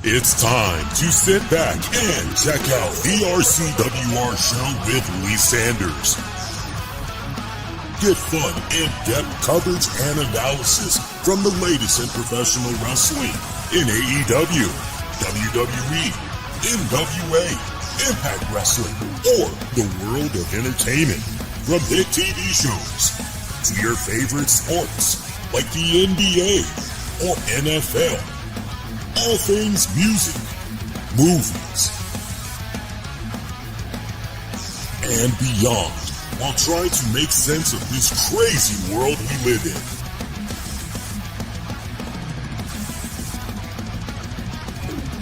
It's time to sit back and check out the RCWR show with Lee Sanders. Get fun, in-depth coverage and analysis from the latest in professional wrestling in AEW, WWE, NWA, Impact Wrestling, or the world of entertainment. From hit TV shows to your favorite sports like the NBA or NFL. All things music, movies, and beyond, while trying to make sense of this crazy world we live in.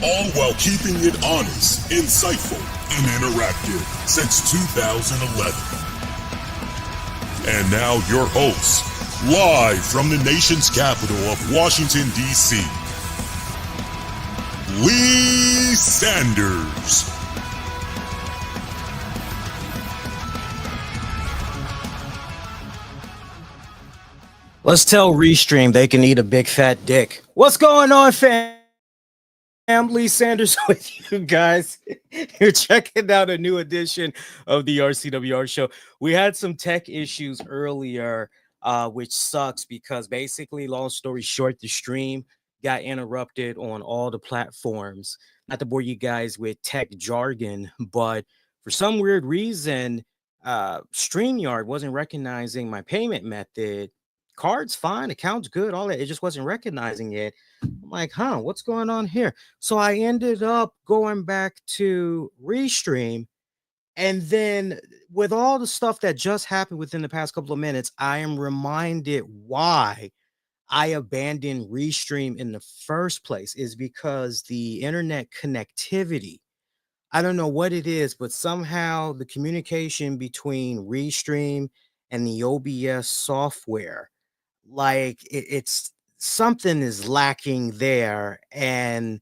All while keeping it honest, insightful, and interactive since 2011. And now your host, live from the nation's capital of Washington, D.C., Lee Sanders. Let's tell Restream they can eat a big fat dick. What's going on, fam? Lee Sanders with you guys. You're checking out a new edition of the RCWR show. We had some tech issues earlier, which sucks because basically, long story short, the stream got interrupted on all the platforms. Not to bore you guys with tech jargon, but for some weird reason, StreamYard wasn't recognizing my payment method. Card's fine, account's good, all that. It just wasn't recognizing it. I'm like, what's going on here? So I ended up going back to Restream. And then with all the stuff that just happened within the past couple of minutes, I am reminded why I abandoned Restream in the first place is because the internet connectivity, I don't know what it is, but somehow the communication between Restream and the OBS software, like it's something is lacking there. And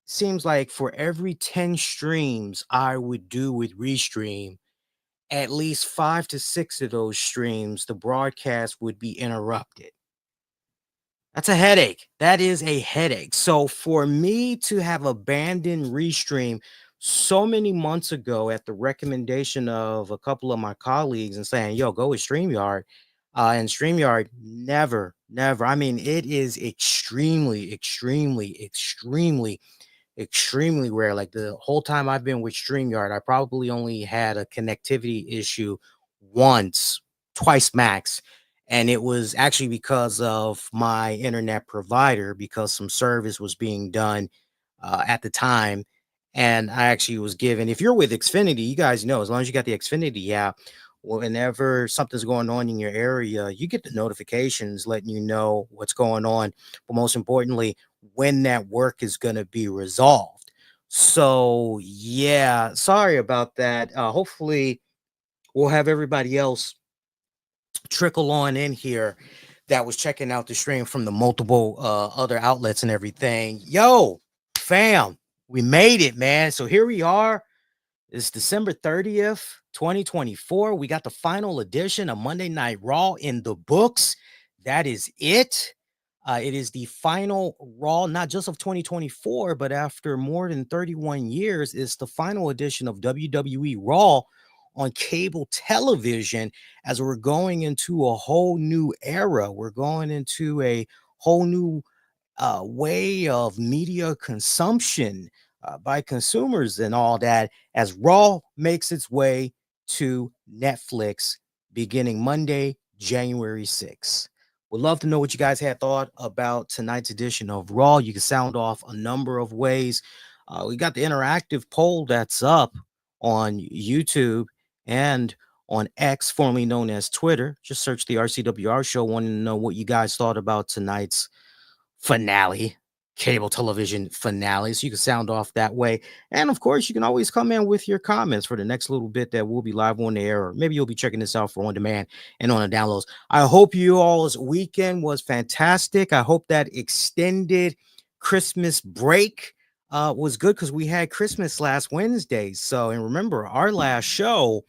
seems like for every 10 streams I would do with Restream, at least 5 to 6 of those streams, the broadcast would be interrupted. That's a headache. That is a headache. So for me to have abandoned Restream so many months ago at the recommendation of a couple of my colleagues and saying, yo, go with StreamYard, and StreamYard never, I mean, it is extremely rare. Like the whole time I've been with StreamYard, I probably only had a connectivity issue twice max. And it was actually because of my internet provider, because some service was being done at the time. And I actually was given, if you're with Xfinity, you guys know, as long as you got the Xfinity app, whenever something's going on in your area, you get the notifications letting you know what's going on. But most importantly, when that work is going to be resolved. So, yeah, sorry about that. Hopefully, we'll have everybody else trickle on in here that was checking out the stream from the multiple other outlets and everything. Yo, fam, we made it, man. So here we are. It's December 30th, 2024. We got the final edition of Monday Night Raw in the books. That is it. It is the final Raw, not just of 2024, but after more than 31 years, it's the final edition of WWE Raw on cable television, as we're going into a whole new era. We're going into a whole new way of media consumption by consumers and all that, as Raw makes its way to Netflix beginning Monday, January 6th. Would love to know what you guys had thought about tonight's edition of Raw. You can sound off a number of ways. We got the interactive poll that's up on YouTube and on X, formerly known as Twitter. Just search the RCWR show. Wanting to know what you guys thought about tonight's finale, cable television finale. So you can sound off that way. And of course, you can always come in with your comments for the next little bit that will be live on the air, or maybe you'll be checking this out for on demand and on the downloads. I hope you all's weekend was fantastic. I hope that extended Christmas break was good, because we had Christmas last Wednesday. So, and remember, our last show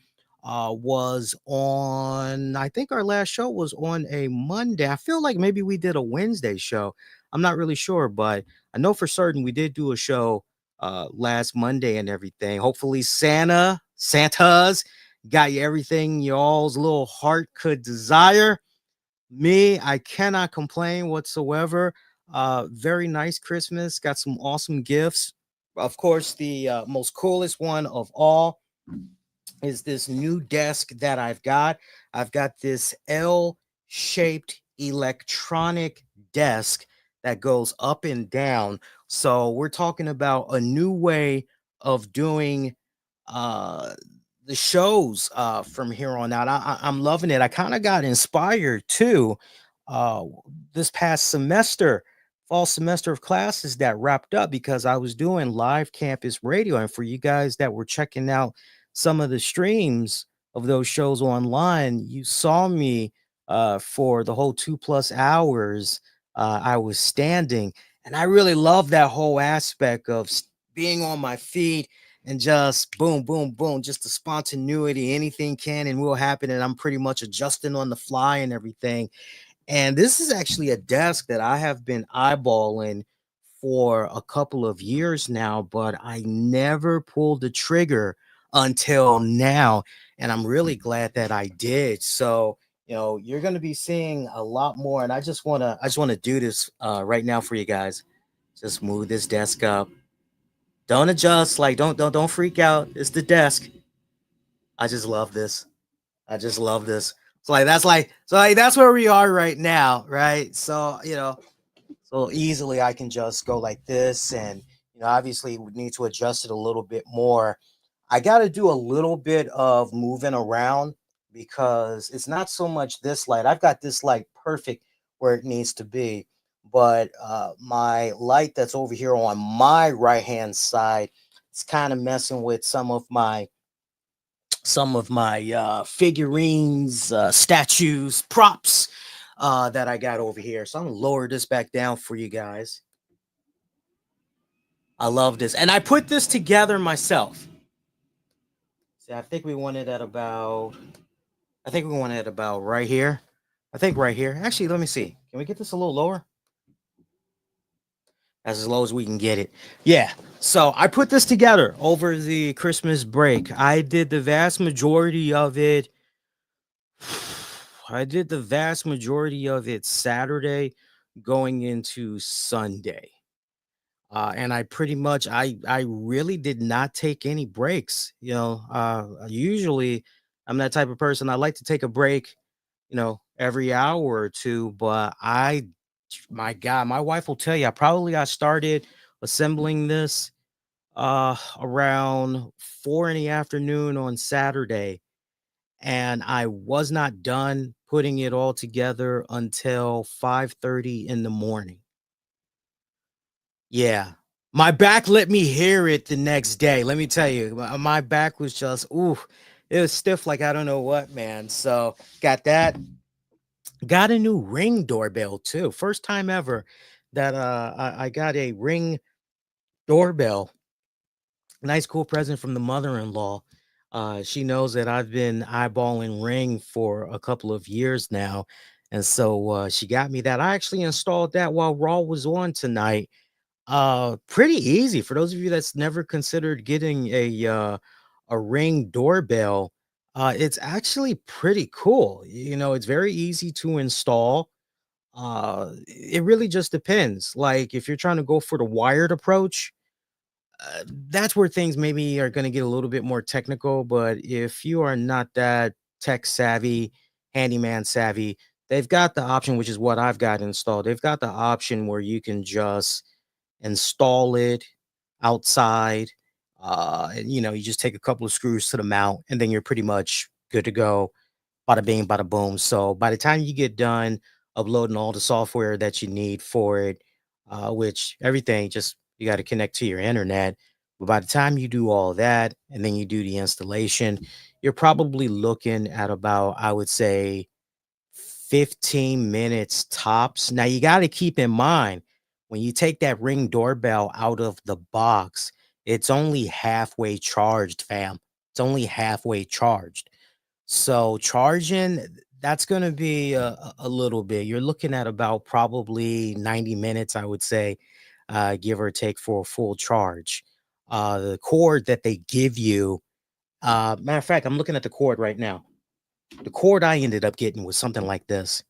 was on, I think our last show was on a Monday. I feel like maybe we did a Wednesday show. I'm not really sure, but I know for certain we did do a show last Monday and everything. Hopefully Santa's got you everything y'all's little heart could desire. Me, I cannot complain whatsoever. Very nice Christmas. Got some awesome gifts. Of course, the most coolest one of all is this new desk that I've got. I've got this L-shaped electronic desk that goes up and down. So we're talking about a new way of doing uh the shows from here on out. I'm loving it. I kind of got inspired too uh this past semester, fall semester of classes that wrapped up, because I was doing live campus radio. And for you guys that were checking out some of the streams of those shows online, you saw me for the whole 2+ hours. I was standing, and I really love that whole aspect of being on my feet and just boom, boom, boom, just the spontaneity. Anything can and will happen, and I'm pretty much adjusting on the fly and everything. And this is actually a desk that I have been eyeballing for a couple of years now, but I never pulled the trigger until now. And I'm really glad that I did. So, you're going to be seeing a lot more. And I just want to do this right now for you guys. Just move this desk up. Don't adjust. Like, don't freak out. It's the desk. I just love this. I just love this. So that's where we are right now, right? So, so easily I can just go like this, and obviously we need to adjust it a little bit more. I got to do a little bit of moving around because it's not so much this light. I've got this light perfect where it needs to be, but my light that's over here on my right hand side, it's kind of messing with some of my figurines, statues, props that I got over here. So I'm gonna lower this back down for you guys. I love this, and I put this together myself. See, I think we want it at about. I think we want it at about right here. I think right here. Actually, let me see. Can we get this a little lower? As low as we can get it. Yeah. So I put this together over the Christmas break. I did the vast majority of it. Saturday going into Sunday. And I pretty much I really did not take any breaks. Usually I'm that type of person. I like to take a break, every hour or two, but my God, my wife will tell you, I started assembling this around 4 in the afternoon on Saturday, and I was not done putting it all together until 5:30 in the morning. Yeah. My back let me hear it the next day. Let me tell you, my back was just, ooh, it was stiff like I don't know what, man. So got that. Got a new Ring doorbell too. First time ever that I got a Ring doorbell. Nice, cool present from the mother-in-law. She knows that I've been eyeballing Ring for a couple of years now. And so she got me that. I actually installed that while Raw was on tonight. Pretty easy for those of you that's never considered getting a Ring doorbell. It's actually pretty cool. It's very easy to install. It really just depends. Like if you're trying to go for the wired approach, that's where things maybe are going to get a little bit more technical. But if you are not that tech savvy, handyman savvy, they've got the option, which is what I've got installed. They've got the option where you can just install it outside. And, you just take a couple of screws to the mount, and then you're pretty much good to go. Bada bing, bada boom. So by the time you get done uploading all the software that you need for it, which everything just you got to connect to your internet. But by the time you do all that and then you do the installation, you're probably looking at about, I would say, 15 minutes tops. Now you got to keep in mind when you take that Ring doorbell out of the box, it's only halfway charged, fam. It's only halfway charged. So charging, that's going to be a little bit. You're looking at about probably 90 minutes, I would say, give or take, for a full charge. The cord that they give you, matter of fact, I'm looking at the cord right now. The cord I ended up getting was something like this.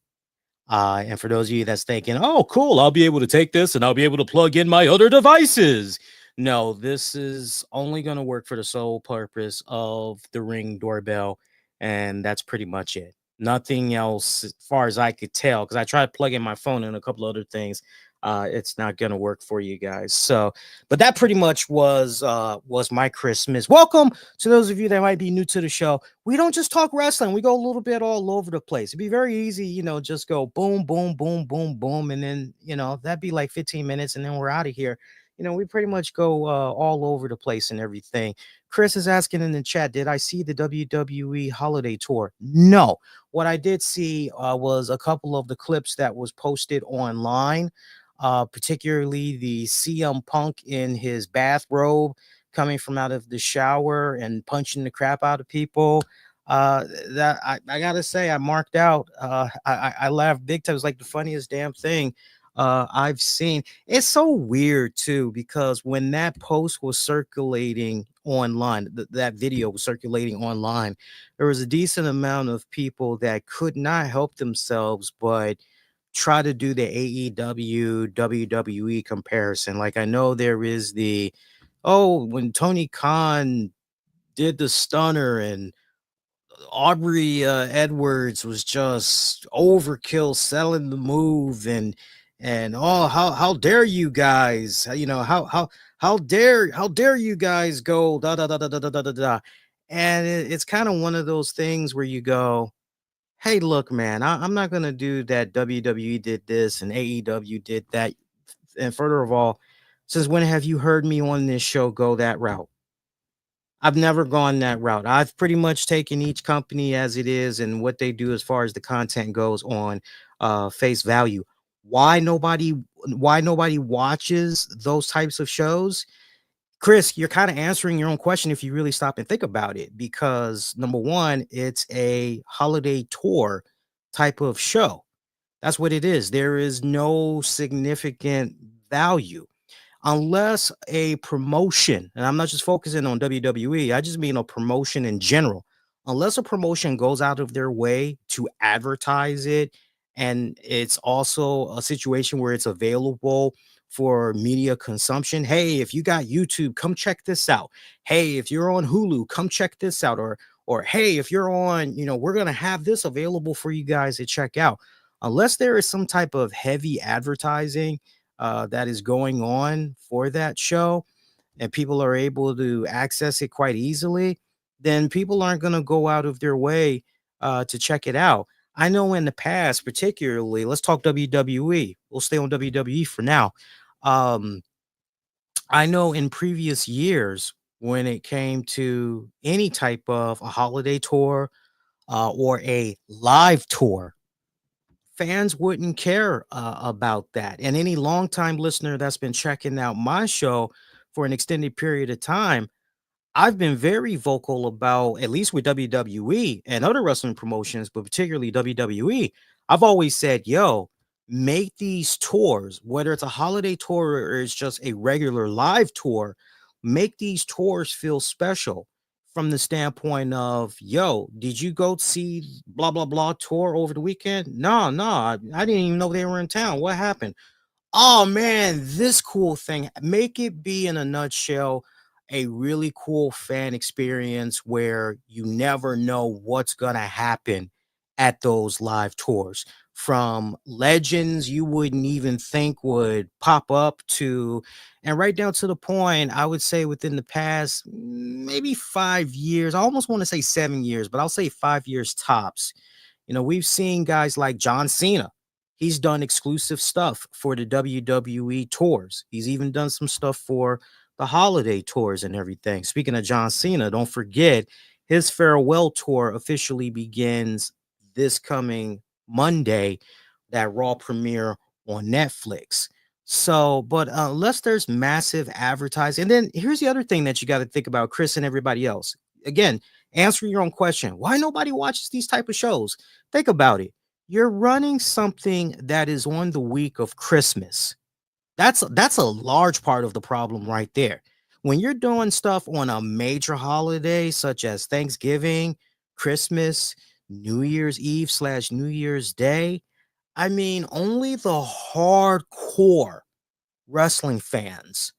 And for those of you that's thinking, oh, cool, I'll be able to take this and I'll be able to plug in my other devices. No, this is only going to work for the sole purpose of the Ring doorbell. And that's pretty much it. Nothing else, as far as I could tell, because I tried plugging my phone and a couple other things. It's not going to work for you guys. So, but that pretty much was my Christmas. Welcome to those of you that might be new to the show. We don't just talk wrestling. We go a little bit all over the place. It'd be very easy, just go boom, boom, boom, boom, boom. And then, that'd be like 15 minutes and then we're out of here. We pretty much go all over the place and everything. Chris is asking in the chat, did I see the WWE holiday tour? No. What I did see was a couple of the clips that was posted online, particularly the CM Punk in his bathrobe coming from out of the shower and punching the crap out of people. That I gotta say, I marked out. I laughed big time. It was like the funniest damn thing I've seen. It's so weird too, because when that post was circulating online, that video was circulating online, there was a decent amount of people that could not help themselves but try to do the AEW WWE comparison. Like, I know there is when Tony Khan did the stunner and Aubrey Edwards was just overkill selling the move, and oh, how dare you guys, how dare you guys go da da da da da da da da da. And it's kind of one of those things where you go, hey, look, man, I'm not gonna do that. WWE did this and AEW did that. And further of all, since when have you heard me on this show go that route? I've never gone that route. I've pretty much taken each company as it is and what they do as far as the content goes on face value. Why nobody watches those types of shows? Chris, you're kind of answering your own question if you really stop and think about it, because number one, it's a holiday tour type of show. That's what it is. There is no significant value unless a promotion, and I'm not just focusing on WWE, I just mean a promotion in general. Unless a promotion goes out of their way to advertise it, and it's also a situation where it's available for media consumption. Hey, if you got YouTube, come check this out. Hey, if you're on Hulu, come check this out. Or hey, if you're on, we're gonna have this available for you guys to check out. Unless there is some type of heavy advertising that is going on for that show and people are able to access it quite easily, then people aren't going to go out of their way to check it out. I know in the past, particularly, let's talk WWE. We'll stay on WWE for now. I know in previous years, when it came to any type of a holiday tour or a live tour, fans wouldn't care about that. And any longtime listener that's been checking out my show for an extended period of time, I've been very vocal about, at least with WWE and other wrestling promotions, but particularly WWE. I've always said, yo, make these tours, whether it's a holiday tour or it's just a regular live tour, make these tours feel special from the standpoint of, yo, did you go see blah, blah, blah tour over the weekend? No, I didn't even know they were in town. What happened? Oh man, this cool thing. Make it be, in a nutshell, a really cool fan experience where you never know what's gonna happen at those live tours. From legends you wouldn't even think would pop up to, and right down to the point, I would say within the past maybe 5 years, I almost want to say 7 years, but I'll say 5 years tops. We've seen guys like John Cena. He's done exclusive stuff for the WWE tours. He's even done some stuff for the holiday tours and everything. Speaking of John Cena, don't forget his farewell tour officially begins this coming Monday, that Raw premiere on Netflix. So, but unless there's massive advertising, and then here's the other thing that you got to think about, Chris and everybody else. Again, answer your own question. Why nobody watches these type of shows? Think about it. You're running something that is on the week of Christmas. That's a large part of the problem right there. When you're doing stuff on a major holiday such as Thanksgiving, Christmas, New Year's Eve slash New Year's Day, I mean, only the hardcore wrestling fans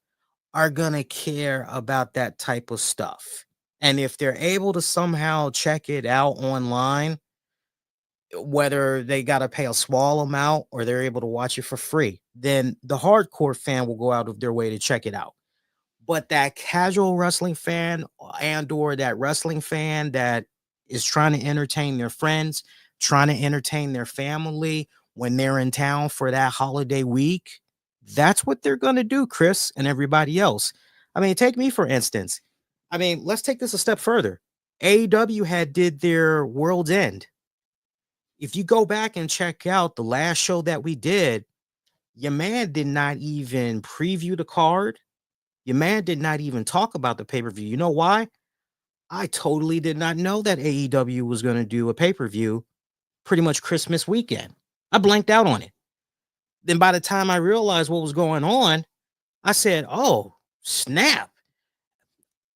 are gonna care about that type of stuff. And if they're able to somehow check it out online, whether they got to pay a small amount or they're able to watch it for free, then the hardcore fan will go out of their way to check it out. But that casual wrestling fan and or that wrestling fan that is trying to entertain their friends, trying to entertain their family when they're in town for that holiday week, that's what they're going to do, Chris and everybody else. I mean, take me for instance. I mean, let's take this a step further. AEW had did their World's End. If you go back and check out the last show that we did, your man did not even preview the card. Your man did not even talk about the pay-per-view. You know why? I totally did not know that AEW was going to do a pay-per-view pretty much Christmas weekend. I blanked out on it. Then by the time I realized what was going on, I said, oh, snap.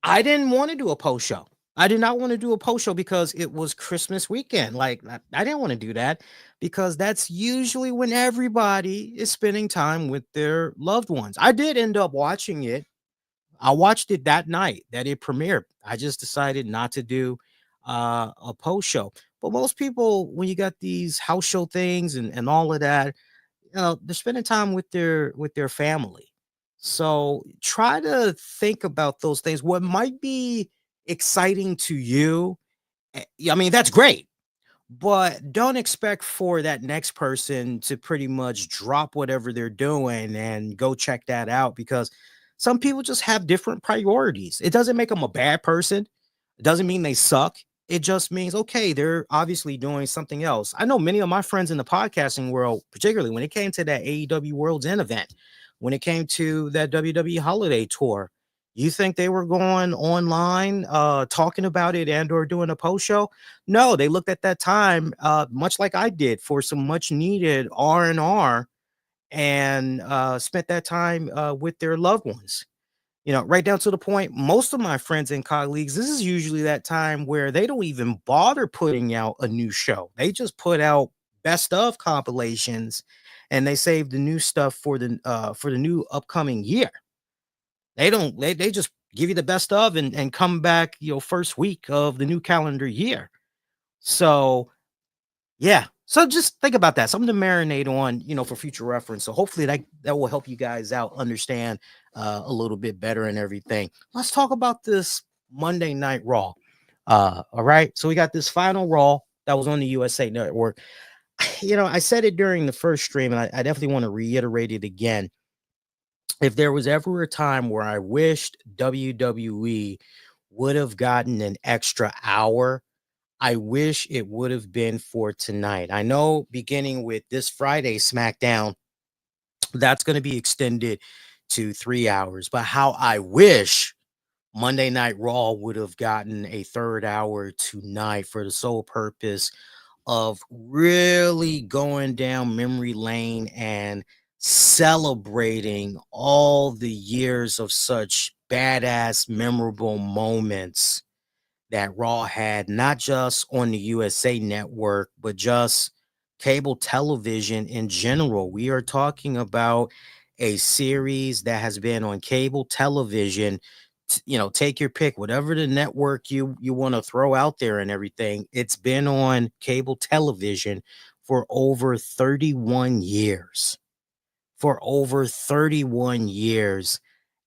I didn't want to do a post show. I did not want to do a post show because it was Christmas weekend. Like, I didn't want to do that because that's usually when everybody is spending time with their loved ones. I did end up watching it. I watched it that night that it premiered. I just decided not to do a post show. But most people, when you got these house show things and all of that, they're spending time with their family. So try to think about those things. What might be exciting to you, I mean, that's great, but don't expect for that next person to pretty much drop whatever they're doing and go check that out because some people just have different priorities. It doesn't make them a bad person. It doesn't mean they suck. It just means, okay, they're obviously doing something else. I know many of my friends in the podcasting world, particularly when it came to that AEW Worlds End event, when it came to that WWE holiday tour, you think they were going online, talking about it and or doing a post show? No, they looked at that time, much like I did, for some much needed R&R and spent that time with their loved ones. Right down to the point, most of my friends and colleagues, this is usually that time where they don't even bother putting out a new show. They just put out best of compilations and they save the new stuff for the new upcoming year. They just give you the best of and come back, first week of the new calendar year. So yeah. So just think about that. Something to marinate on, for future reference. So hopefully that will help you guys out understand a little bit better and everything. Let's talk about this Monday Night Raw. All right. So we got this final Raw that was on the USA Network. I said it during the first stream, and I definitely want to reiterate it again. If there was ever a time where I wished WWE would have gotten an extra hour, I wish it would have been for tonight. I know beginning with this Friday SmackDown, that's going to be extended to 3 hours. But how I wish Monday Night Raw would have gotten a third hour tonight for the sole purpose of really going down memory lane and celebrating all the years of such badass, memorable moments that Raw had, not just on the USA Network, but just cable television in general. We are talking about a series that has been on cable television. Take your pick, whatever the network you want to throw out there and everything. It's been on cable television for over 31 years. For over 31 years.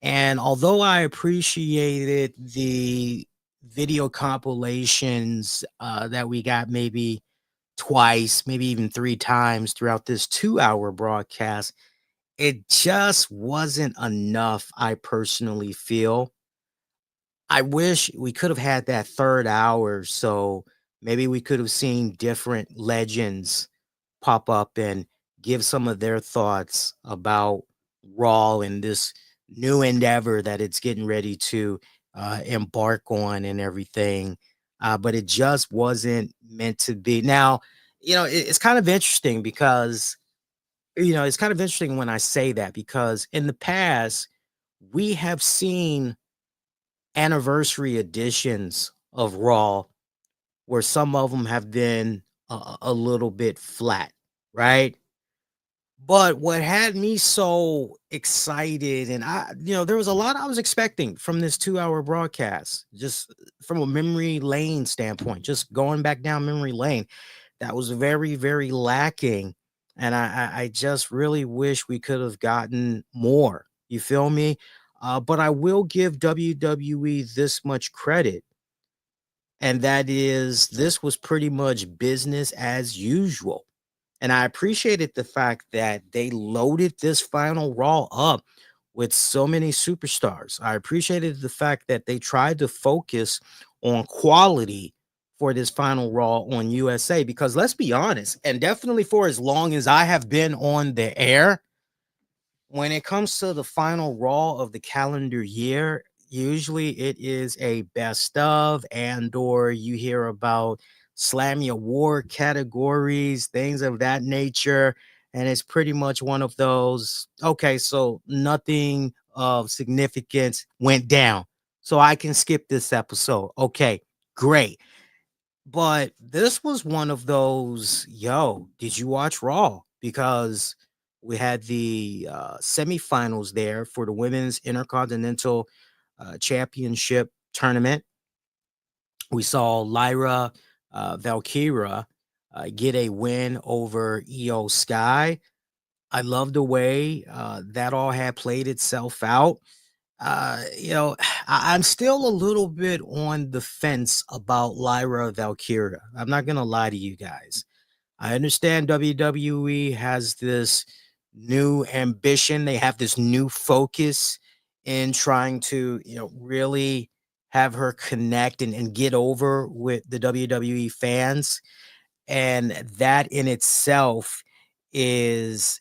And although I appreciated the video compilations that we got maybe twice, maybe even 3 times throughout this 2-hour broadcast, it just wasn't enough, I personally feel. I wish we could have had that third hour, so maybe we could have seen different legends pop up and give some of their thoughts about Raw and this new endeavor that it's getting ready to embark on and everything. But it just wasn't meant to be. Now, it's kind of interesting because it's kind of interesting when I say that, because in the past we have seen anniversary editions of Raw where some of them have been a little bit flat, right? But what had me so excited, and there was a lot I was expecting from this 2-hour broadcast, just from a memory lane standpoint, just going back down memory lane, that was very, very lacking. And I just really wish we could have gotten more. You feel me? But I will give WWE this much credit, and that is this was pretty much business as usual. And I appreciated the fact that they loaded this final Raw up with so many superstars. I appreciated the fact that they tried to focus on quality for this final Raw on USA, because let's be honest, and definitely for as long as I have been on the air, when it comes to the final Raw of the calendar year, usually it is a best of, and or you hear about Slammy Award categories, things of that nature. And it's pretty much one of those, okay, so nothing of significance went down. So I can skip this episode. Okay, great. But this was one of those, yo, did you watch Raw? Because we had the semifinals there for the women's Intercontinental Championship tournament. We saw Lyra Valkyria get a win over EO Sky. I love the way that all had played itself out. I'm still a little bit on the fence about Lyra Valkyria. I'm not gonna lie to you guys. I understand WWE has this new ambition. They have this new focus in trying to, really have her connect and get over with the WWE fans. And that in itself is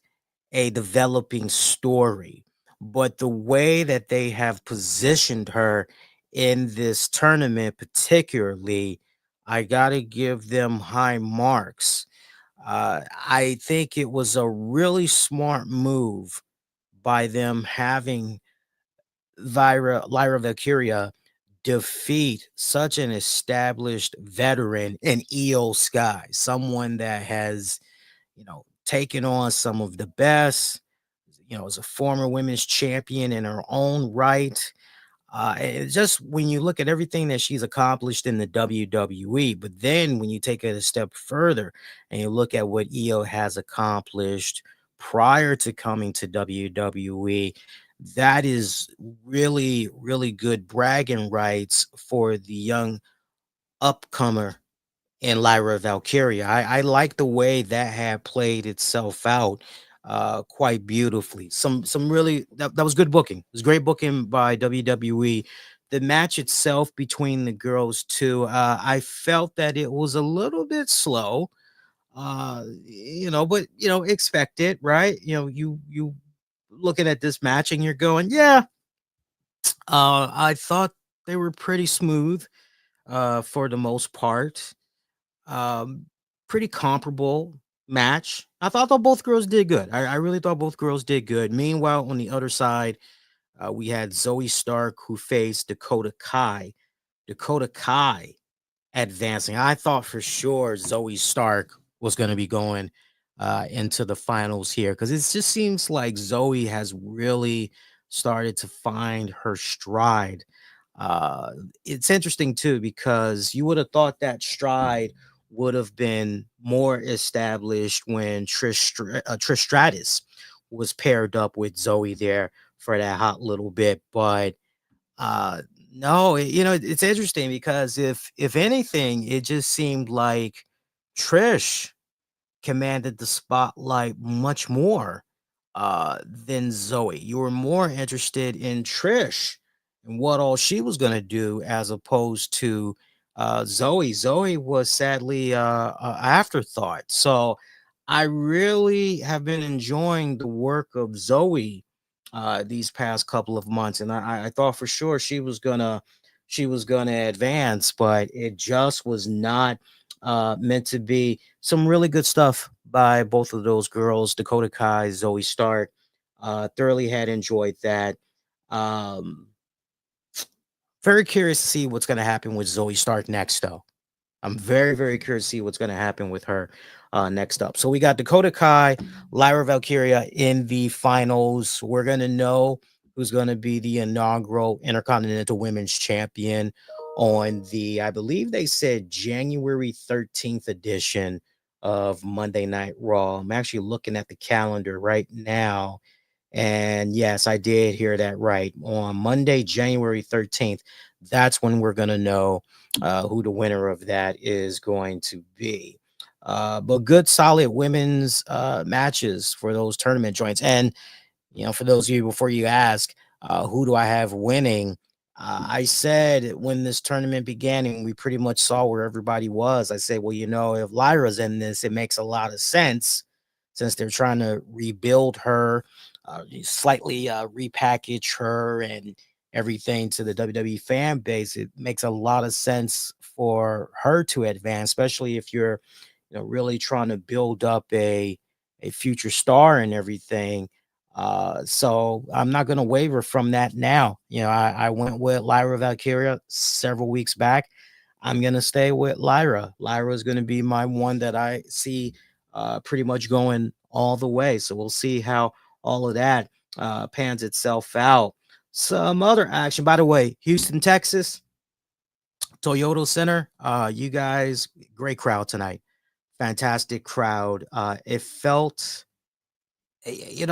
a developing story. But the way that they have positioned her in this tournament, particularly, I got to give them high marks. I think it was a really smart move by them having Lyra Valkyria defeat such an established veteran in EO Sky, someone that has, taken on some of the best, as a former women's champion in her own right. It's just when you look at everything that she's accomplished in the WWE, but then when you take it a step further and you look at what EO has accomplished prior to coming to WWE, that is really, really good bragging rights for the young upcomer in Lyra Valkyria. I like the way that had played itself out quite beautifully. Some really that was good booking. It was great booking by WWE. The match itself between the girls too, I felt that it was a little bit slow. But expect it, right? You looking at this match and you're going, yeah. I thought they were pretty smooth for the most part. Um, Pretty comparable match. I thought both girls did good. I really thought both girls did good. Meanwhile, on the other side, we had Zoey Stark who faced Dakota Kai. Dakota Kai advancing. I thought for sure Zoey Stark was going to be going into the finals here, because it just seems like Zoey has really started to find her stride. Uh, it's interesting too, because you would have thought that stride would have been more established when Trish Stratus was paired up with Zoe there for that hot little bit, but uh no, it's interesting because if anything, it just seemed like Trish commanded the spotlight much more than Zoe. You were more interested in Trish and what all she was going to do as opposed to Zoe. Zoe was sadly a afterthought. So I really have been enjoying the work of Zoe these past couple of months, and I thought for sure she was gonna advance, but it just was not meant to be. Some really good stuff by both of those girls, Dakota Kai, Zoe Stark. Thoroughly had enjoyed that. Um, Very curious to see what's going to happen with Zoe Stark next, though. I'm very, very curious to see what's going to happen with her next up. So we got Dakota Kai, Lyra Valkyria in the finals. We're going to know who's going to be the inaugural Intercontinental Women's Champion on the, I believe they said January 13th edition of Monday Night Raw. I'm actually looking at the calendar right now. And yes, I did hear that right. On Monday, January 13th, that's when we're going to know who the winner of that is going to be. But good, solid women's matches for those tournament joints. And, for those of you, before you ask, who do I have winning? I said when this tournament began and we pretty much saw where everybody was, I said, well, if Lyra's in this, it makes a lot of sense since they're trying to rebuild her, slightly repackage her and everything to the WWE fan base. It makes a lot of sense for her to advance, especially if you're, really trying to build up a future star and everything. So I'm not going to waver from that now. I went with Lyra Valkyria several weeks back. I'm going to stay with Lyra. Lyra is going to be my one that I see pretty much going all the way. So we'll see how all of that pans itself out. Some other action, by the way, Houston, Texas, Toyota Center. You guys, great crowd tonight. Fantastic crowd. It felt,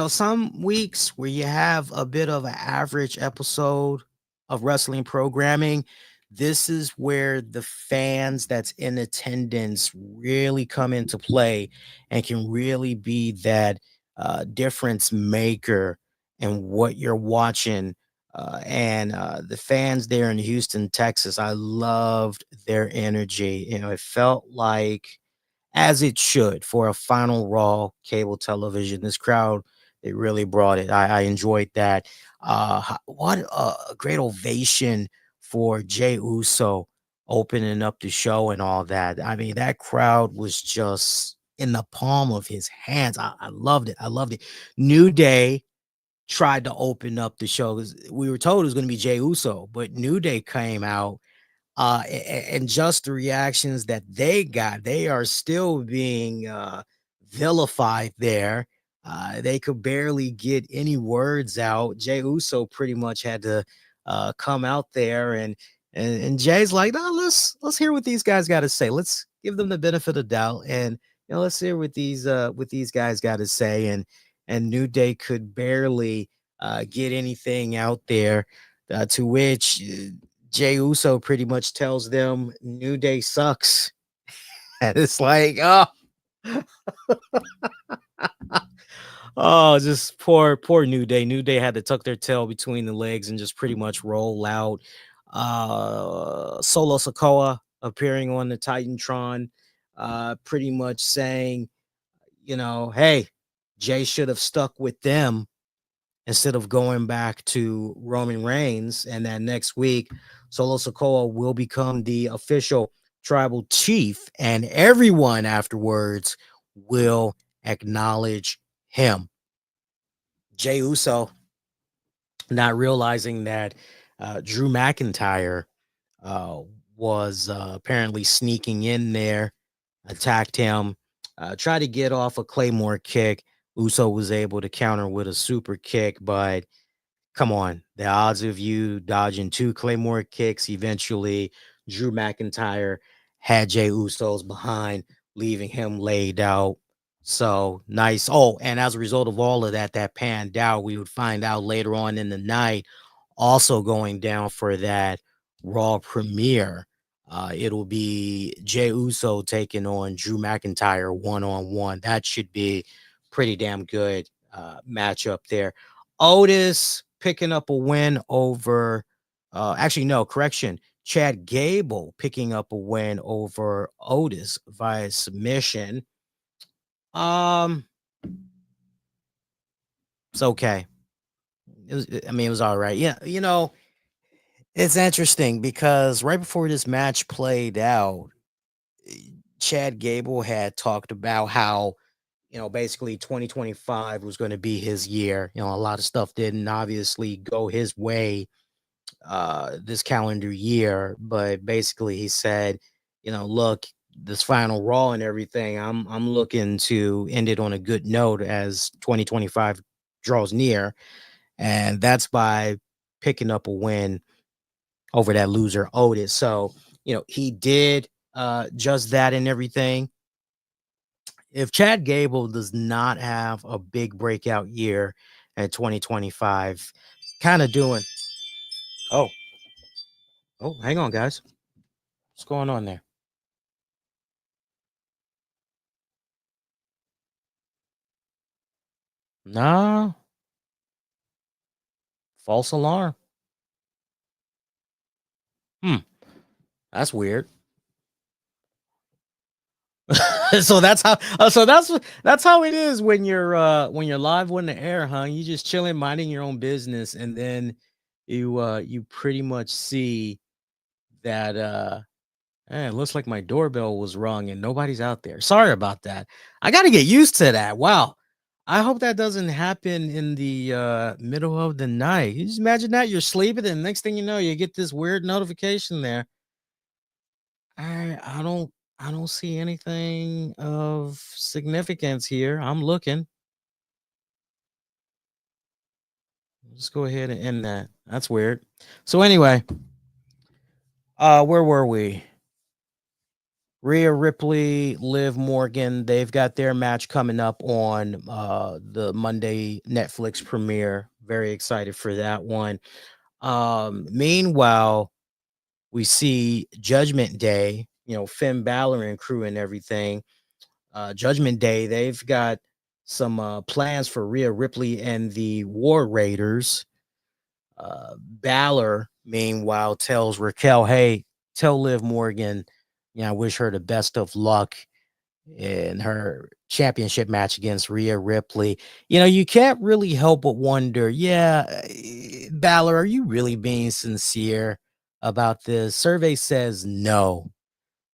some weeks where you have a bit of an average episode of wrestling programming, this is where the fans that's in attendance really come into play and can really be that difference maker in what you're watching. And the fans there in Houston, Texas, I loved their energy. It felt like, as it should, for a final Raw cable television. This crowd, they really brought it. I enjoyed that. What a great ovation for Jey Uso opening up the show and all that. I mean, that crowd was just in the palm of his hands. I loved it. I loved it. New Day tried to open up the show because we were told it was going to be Jey Uso, but New Day came out and just the reactions that they got, they are still being vilified there. They could barely get any words out. Jey Uso pretty much had to come out there and Jay's like, no, let's hear what these guys got to say. Let's give them the benefit of doubt and let's hear what these guys got to say. And New Day could barely get anything out there, to which Jey Uso pretty much tells them New Day sucks. And it's like, oh, just poor New Day. New Day had to tuck their tail between the legs and just pretty much roll out. Solo Sikoa appearing on the Titantron, pretty much saying, hey, Jay should have stuck with them instead of going back to Roman Reigns. And then next week, Solo Sikoa will become the official tribal chief, and everyone afterwards will acknowledge him. Jey Uso, not realizing that Drew McIntyre uh, was apparently sneaking in there, attacked him, tried to get off a Claymore kick. Uso was able to counter with a super kick, but come on, the odds of you dodging two Claymore kicks, eventually Drew McIntyre had Jey Uso's behind, leaving him laid out. So nice. Oh, and as a result of all of that, that panned out, we would find out later on in the night, also going down for that Raw premiere. It'll be Jey Uso taking on Drew McIntyre one-on-one. That should be pretty damn good matchup there. Otis picking up a win over, actually, no, correction. Chad Gable picking up a win over Otis via submission. Um, it's okay. It was all right. Yeah, it's interesting because right before this match played out, Chad Gable had talked about how basically 2025 was going to be his year. A lot of stuff didn't obviously go his way this calendar year, but basically he said, look, this final Raw and everything, I'm looking to end it on a good note as 2025 draws near, and that's by picking up a win over that loser Otis. So, he did just that and everything. If Chad Gable does not have a big breakout year at 2025, kind of doing. Oh, hang on, guys. What's going on there? Nah, false alarm. That's weird. So that's how it is when you're live on the air, huh? You just chilling, minding your own business, and then you pretty much see that it looks like my doorbell was rung and nobody's out there. Sorry about that. I got to get used to that. Wow. I hope that doesn't happen in the middle of the night. You just imagine that you're sleeping and next thing you know you get this weird notification there. I don't see anything of significance here. I'm looking. Let's go ahead and end that. That's weird. So anyway, where were we? Rhea Ripley, Liv Morgan, they've got their match coming up on the Monday Netflix premiere. Very excited for that one. Meanwhile, we see Judgment Day, Finn Balor and crew and everything. Judgment Day, they've got some plans for Rhea Ripley and the War Raiders. Balor, meanwhile, tells Raquel, hey, tell Liv Morgan, I wish her the best of luck in her championship match against Rhea Ripley. You can't really help but wonder, Balor, are you really being sincere about this? Survey says no.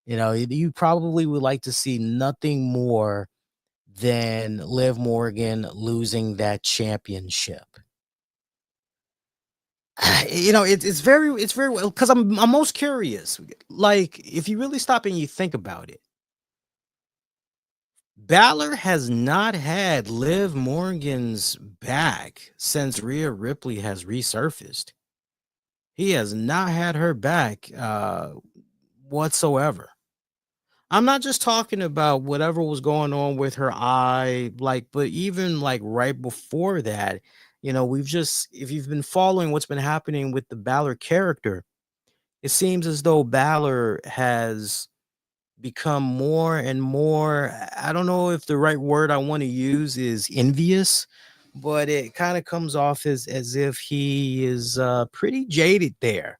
You probably would like to see nothing more than Liv Morgan losing that championship. It's very well because I'm most curious. Like, if you really stop and you think about it, Balor has not had Liv Morgan's back since Rhea Ripley has resurfaced. He has not had her back whatsoever. I'm not just talking about whatever was going on with her eye, but even right before that, if you've been following what's been happening with the Balor character, it seems as though Balor has become more and more, I don't know if the right word I want to use is envious, but it kind of comes off as if he is pretty jaded there,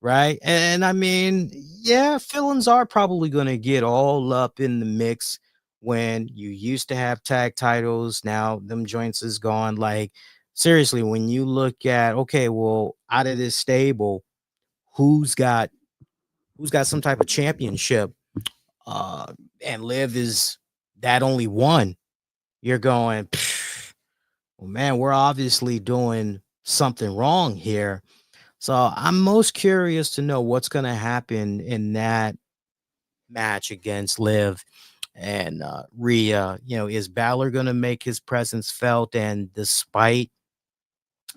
right? And I mean, yeah, feelings are probably going to get all up in the mix when you used to have tag titles. Now them joints is gone. Like, seriously, when you look at, okay, well, out of this stable, who's got some type of championship, uh and Liv is that only one, you're going, well, man, we're obviously doing something wrong here. So I'm most curious to know what's going to happen in that match against Liv and Rhea. Is Balor going to make his presence felt? And despite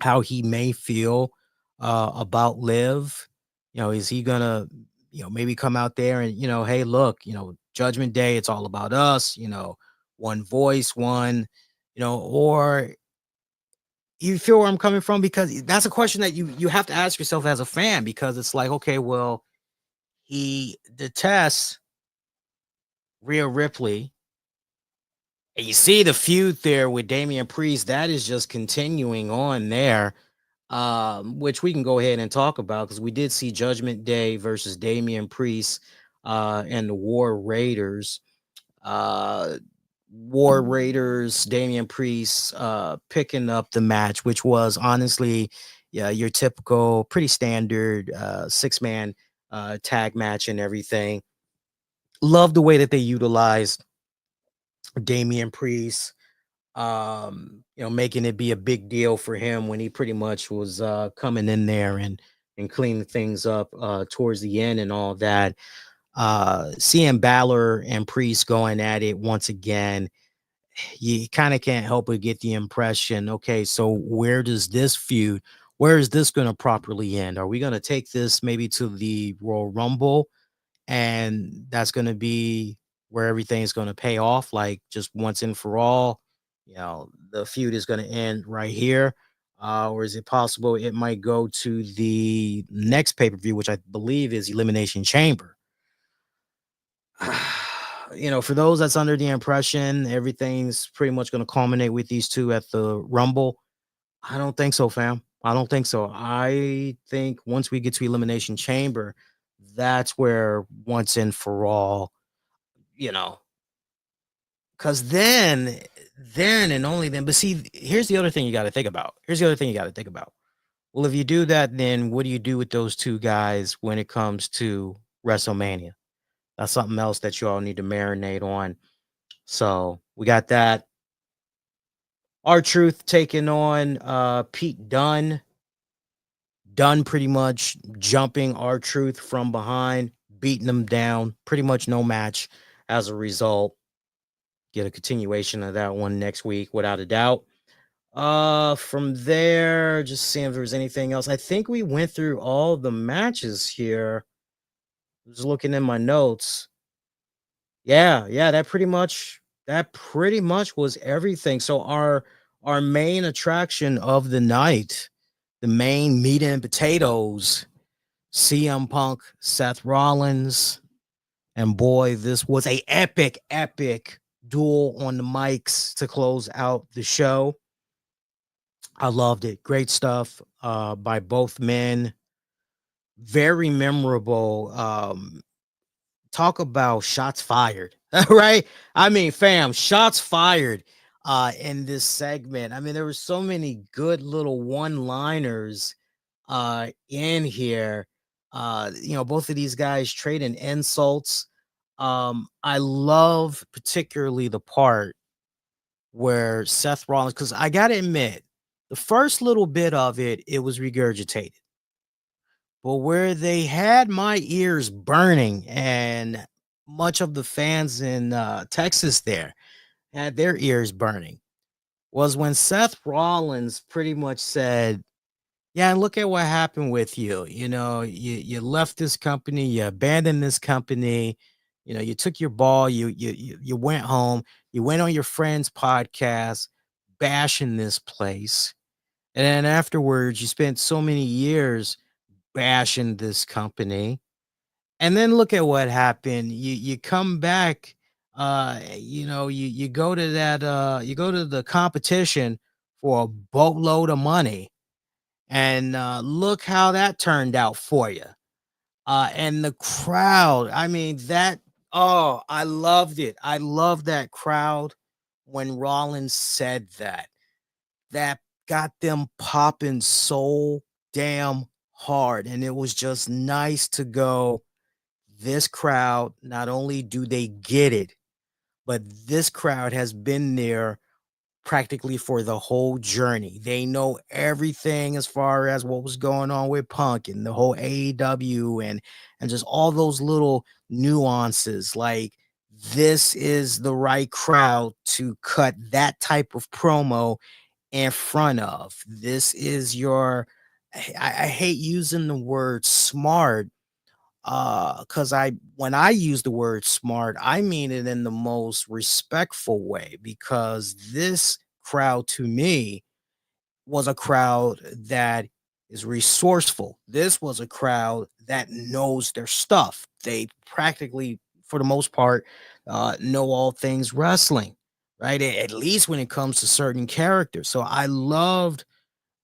how he may feel about Liv, is he going to, maybe come out there and, hey, look, Judgment Day, it's all about us, one voice, one, or you feel where I'm coming from? Because that's a question that you have to ask yourself as a fan, because it's like, okay, well, he detests Rhea Ripley. And you see the feud there with Damian Priest, that is just continuing on there, which we can go ahead and talk about because we did see Judgment Day versus Damian Priest and the War Raiders. War Raiders, Damian Priest picking up the match, which was honestly, yeah, your typical, pretty standard 6-man tag match and everything. Love the way that they utilized Damian Priest, making it be a big deal for him when he pretty much was coming in there and cleaning things up towards the end and all that. Seeing Balor and Priest going at it once again, you kind of can't help but get the impression, okay, so where does this feud, where is this going to properly end? Are we going to take this maybe to the Royal Rumble, and that's going to be where everything's going to pay off, like just once and for all? The feud is going to end right here. Or is it possible it might go to the next pay-per-view, which I believe is Elimination Chamber? For those that's under the impression everything's pretty much going to culminate with these two at the Rumble, I don't think so, fam. I don't think so. I think once we get to Elimination Chamber, that's where once and for all, you know, because then and only then. But see, here's the other thing you got to think about. Well, if you do that, then what do you do with those two guys when it comes to WrestleMania? That's something else that you all need to marinate on. So we got that. R-Truth taking on Pete Dunne. Dunne pretty much jumping R-Truth from behind, beating him down. Pretty much no match as a result. Get a continuation of that one next week, without a doubt. From there, just seeing if there's anything else. I think we went through all the matches here. Just looking in my notes. Yeah, that pretty much was everything. So our main attraction of the night, the main meat and potatoes, CM Punk, Seth Rollins, and boy, this was a epic duel on the mics to close out the show. I loved it. Great stuff by both men. Very memorable. Talk about shots fired, right? I mean, fam, shots fired in this segment. I mean, there were so many good little one-liners in here. Both of these guys trading insults. I love particularly the part where Seth Rollins, because I gotta admit, the first little bit of it, it was regurgitated. But where they had my ears burning, and much of the fans in Texas there had their ears burning, was when Seth Rollins pretty much said, yeah, and look at what happened with you. You left this company, you abandoned this company, you took your ball, you went home, you went on your friend's podcast bashing this place. And then afterwards, you spent so many years bashing this company. And then look at what happened. You come back, you go to that you go to the competition for a boatload of money. And look how that turned out for you. And the crowd, I mean, I loved it. I love that crowd when Rollins said that. That got them popping so damn hard. And it was just nice to go, this crowd, not only do they get it, but this crowd has been there practically for the whole journey. They know everything as far as what was going on with Punk and the whole AEW and just all those little nuances. Like, this is the right crowd to cut that type of promo in front of. This is your I hate using the word smart, because when I use the word smart, I mean it in the most respectful way, because this crowd to me was a crowd that is resourceful. This was a crowd that knows their stuff. They practically, for the most part, know all things wrestling, right? At least when it comes to certain characters. So I loved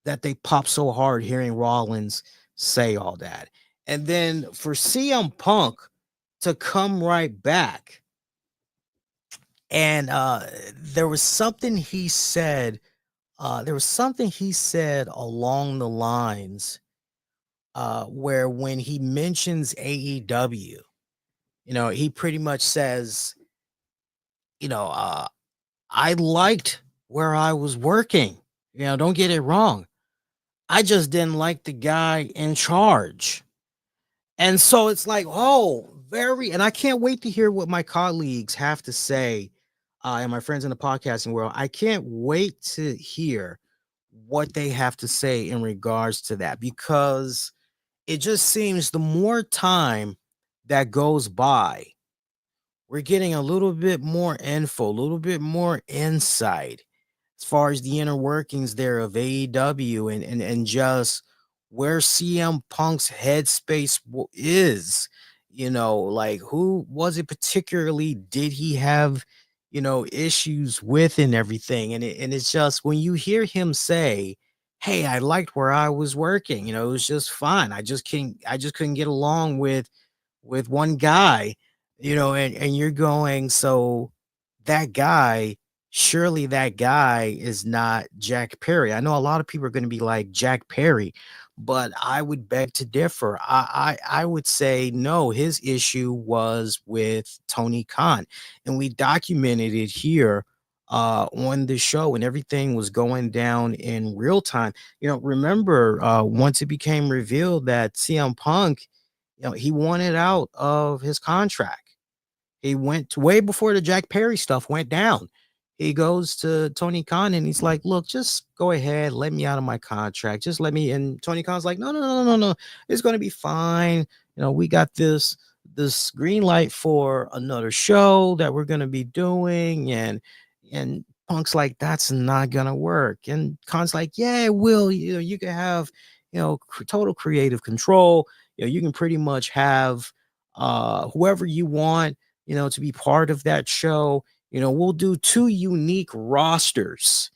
that they popped so hard hearing Rollins say all that. And then for CM Punk to come right back. And there was something he said. Along the lines where when he mentions AEW, he pretty much says, I liked where I was working. Don't get it wrong. I just didn't like the guy in charge. And so it's like, oh, and I can't wait to hear what my colleagues have to say, and my friends in the podcasting world. I can't wait to hear what they have to say in regards to that, because it just seems the more time that goes by, we're getting a little bit more info, a little bit more insight as far as the inner workings there of AEW, and just where CM Punk's headspace is. Like, who was it particularly did he have, issues with and everything. And it's just when you hear him say, hey, I liked where I was working, it was just fine. I just couldn't get along with one guy, and you're going, so that guy, surely that guy is not Jack Perry. I know a lot of people are going to be like Jack Perry, but I would beg to differ. I would say no, his issue was with Tony Khan, and we documented it here on the show, and everything was going down in real time. Remember, once it became revealed that CM Punk, he wanted out of his contract. He went way before the Jack Perry stuff went down. He goes to Tony Khan and he's like, look, just go ahead, let me out of my contract. Just let me. And Tony Khan's like, no, no, no, no, no. It's going to be fine. We got this green light for another show that we're going to be doing. And Punk's like, that's not going to work. And Khan's like, yeah, it will. You can have, total creative control. You can pretty much have whoever you want, to be part of that show. We'll do two unique rosters.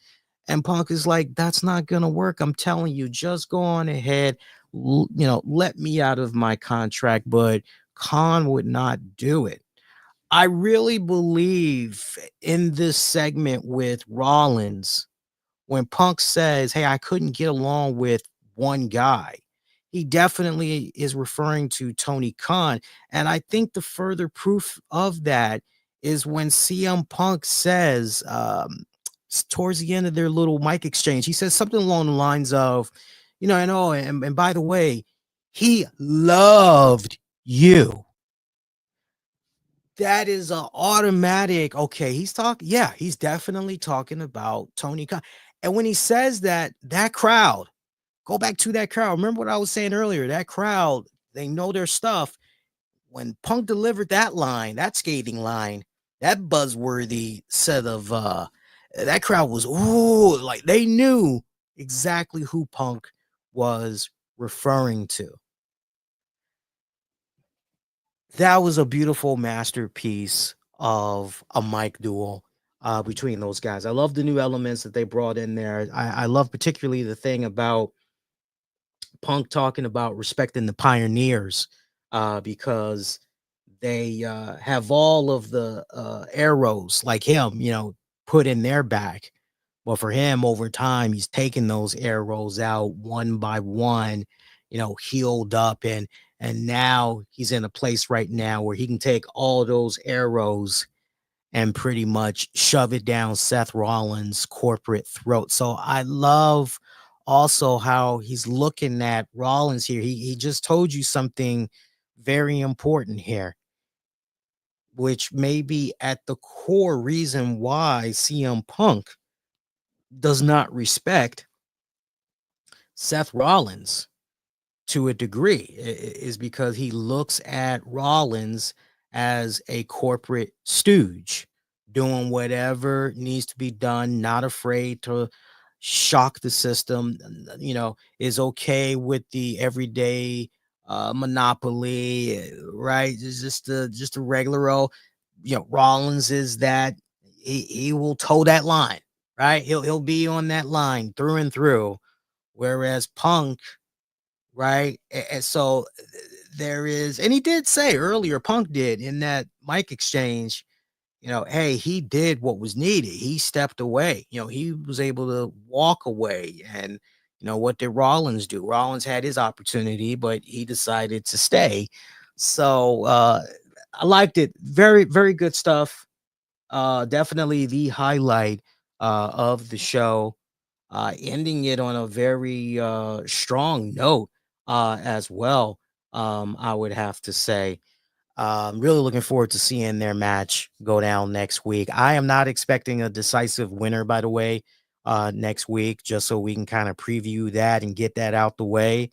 And Punk is like, that's not going to work. I'm telling you, just go on ahead. Let me out of my contract. But Khan would not do it. I really believe in this segment with Rollins, when Punk says, hey, I couldn't get along with one guy, he definitely is referring to Tony Khan. And I think the further proof of that is when CM Punk says, towards the end of their little mic exchange, he says something along the lines of, I know, and by the way, he loved you. That is an automatic, okay, he's talking, yeah, he's definitely talking about Tony Khan. And when he says that, that crowd, go back to that crowd. Remember what I was saying earlier, that crowd, they know their stuff. When Punk delivered that line, that scathing line, that buzzworthy set of that crowd was, ooh, like they knew exactly who Punk was referring to. That was a beautiful masterpiece of a mic duel between those guys. I love the new elements that they brought in there. I love particularly the thing about Punk talking about respecting the pioneers, because they have all of the arrows like him, put in their back. But for him, over time, he's taken those arrows out one by one, healed up, and now he's in a place right now where he can take all those arrows and pretty much shove it down Seth Rollins' corporate throat. So I love also how he's looking at Rollins here. He just told you something very important here, which may be at the core reason why CM Punk does not respect Seth Rollins to a degree, is because he looks at Rollins as a corporate stooge, doing whatever needs to be done, not afraid to shock the system, is okay with the everyday monopoly, right? It's just a regular old, Rollins is that he will toe that line, right? He'll be on that line through and through, whereas Punk, right? And so there is, and he did say earlier, Punk did in that mic exchange, hey, he did what was needed. He stepped away. He was able to walk away. And, what did Rollins do? Rollins had his opportunity, but he decided to stay. So I liked it. Very, very good stuff. Definitely the highlight of the show, ending it on a very strong note as well. I would have to say. Really looking forward to seeing their match go down next week. I am not expecting a decisive winner, by the way, next week, just so we can kind of preview that and get that out the way.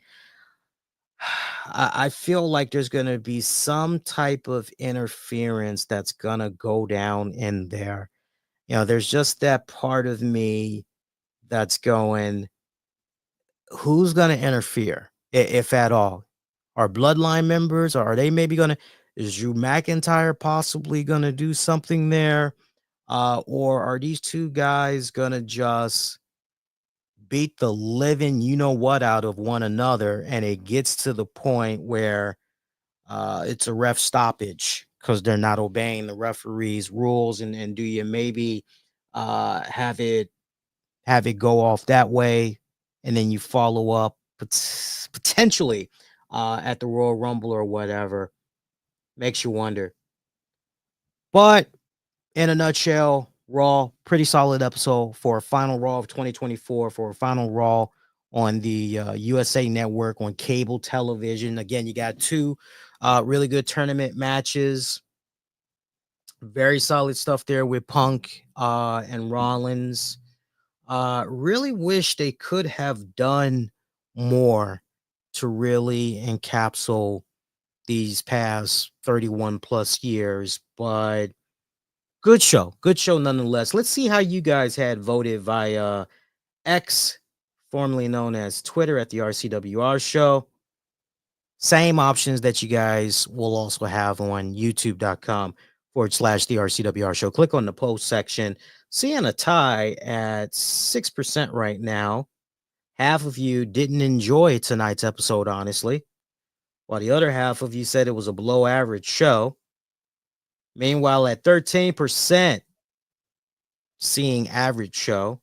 I feel like there's going to be some type of interference that's going to go down in there. There's just that part of me that's going, who's going to interfere, if at all? Are bloodline members, or are they maybe going to, is Drew McIntyre possibly going to do something there? Or are these two guys going to just beat the living you know what out of one another, and it gets to the point where it's a ref stoppage because they're not obeying the referee's rules, and do you maybe have it go off that way, and then you follow up potentially at the Royal Rumble or whatever? Makes you wonder. But in a nutshell, Raw, pretty solid episode for a final Raw of 2024, for a final Raw on the USA Network on cable television. Again, you got two really good tournament matches. Very solid stuff there with Punk and Rollins. Really wish they could have done more to really encapsulate these past 31 plus years, but good show nonetheless. Let's see how you guys had voted via X, formerly known as Twitter, at the RCWR show. Same options that you guys will also have on youtube.com/the RCWR show. Click on the post section. Seeing a tie at 6% right now. Half of you didn't enjoy tonight's episode, honestly, while the other half of you said it was a below average show. Meanwhile, at 13%, seeing average show,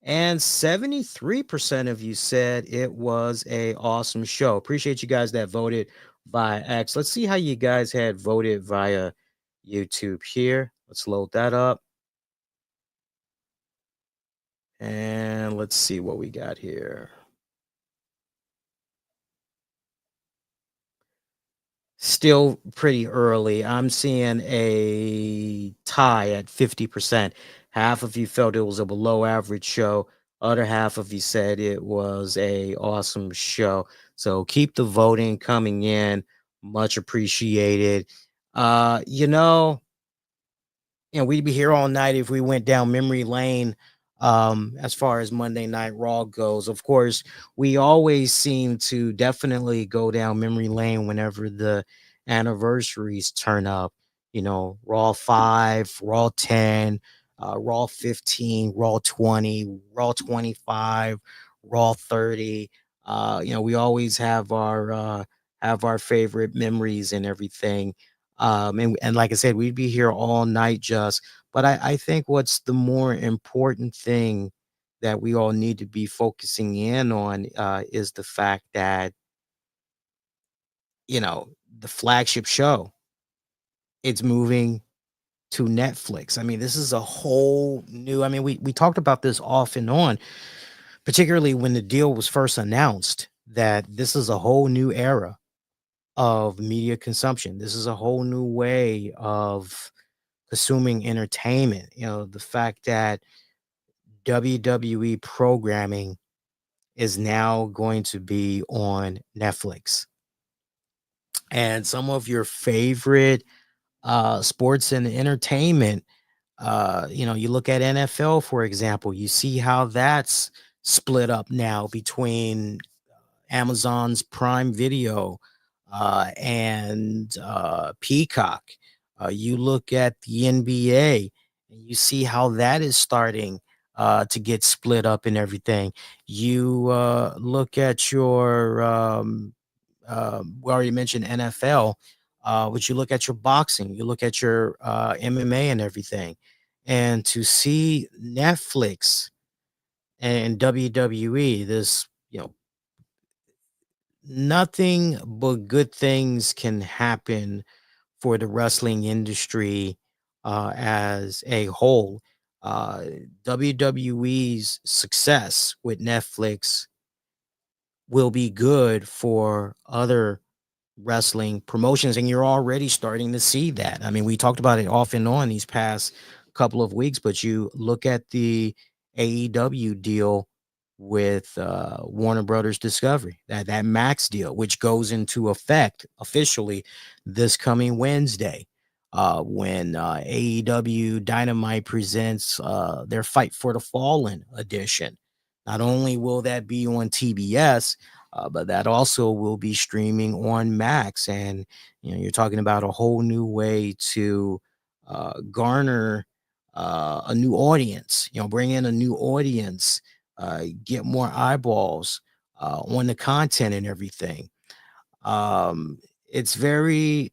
and 73% of you said it was a awesome show. Appreciate you guys that voted via X. Let's see how you guys had voted via YouTube here. Let's load that up. And let's see what we got here. Still pretty early. I'm seeing a tie at 50%. Half of you felt it was a below average show. Other half of you said it was a awesome show. So keep the voting coming in. Much appreciated. Uh, you know, we'd be here all night if we went down memory lane as far as Monday Night Raw goes. Of course, we always seem to definitely go down memory lane whenever the anniversaries turn up. Raw 5, Raw 10, Raw 15, Raw 20, Raw 25, Raw 30. We always have our favorite memories and everything. And like I said, we'd be here all night, but I think what's the more important thing that we all need to be focusing in on is the fact that, the flagship show, it's moving to Netflix. I mean, this is a whole new, I mean, we talked about this off and on, particularly when the deal was first announced, that this is a whole new era of media consumption. This is a whole new way of consuming entertainment. The fact that WWE programming is now going to be on Netflix. And some of your favorite sports and entertainment, you look at NFL, for example, you see how that's split up now between Amazon's Prime Video and Peacock. You look at the NBA and you see how that is starting to get split up and everything. You look at your, we already mentioned NFL, but you look at your boxing, you look at your MMA and everything. And to see Netflix and WWE, this, nothing but good things can happen for the wrestling industry as a whole. Uh, WWE's success with Netflix will be good for other wrestling promotions, and you're already starting to see that. I mean, we talked about it off and on these past couple of weeks, but you look at the AEW deal with Warner Brothers Discovery, that Max deal, which goes into effect officially this coming Wednesday, when AEW Dynamite presents their Fight for the Fallen edition. Not only will that be on TBS, but that also will be streaming on Max. And you're talking about a whole new way to garner a new audience. Bring in a new audience, get more eyeballs on the content and everything. It's very,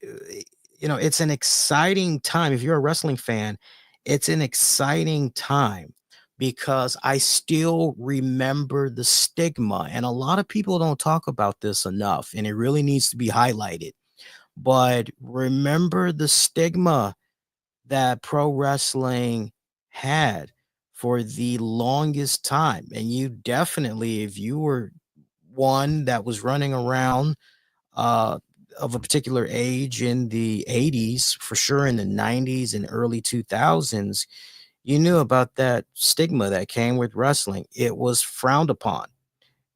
it's an exciting time. If you're a wrestling fan, it's an exciting time because I still remember the stigma, and a lot of people don't talk about this enough, and it really needs to be highlighted. But remember the stigma that pro wrestling had for the longest time. And you definitely, if you were one that was running around uh, of a particular age in the 80s, for sure in the 90s and early 2000s, you knew about that stigma that came with wrestling. It was frowned upon,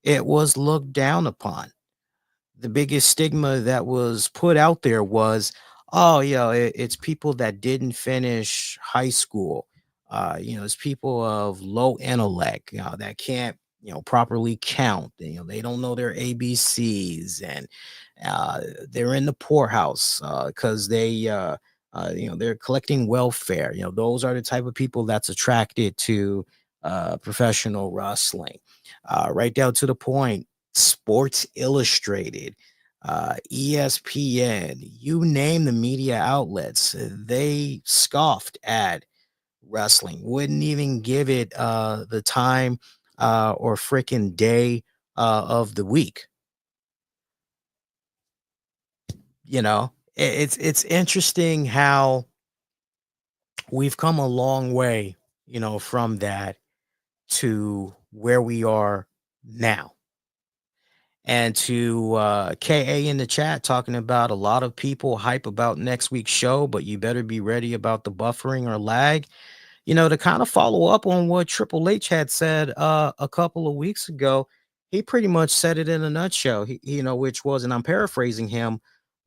it was looked down upon. The biggest stigma that was put out there was, oh, it's people that didn't finish high school. It's people of low intellect, that can't, properly count. They don't know their ABCs, and they're in the poorhouse because they're collecting welfare. Those are the type of people that's attracted to professional wrestling. Right down to the point, Sports Illustrated, ESPN, you name the media outlets, they scoffed at wrestling, wouldn't even give it the time or freaking day of the week. It's interesting how we've come a long way, from that to where we are now. And to KA in the chat talking about a lot of people hype about next week's show, but you better be ready about the buffering or lag. To kind of follow up on what Triple H had said a couple of weeks ago, he pretty much said it in a nutshell, which was, and I'm paraphrasing him,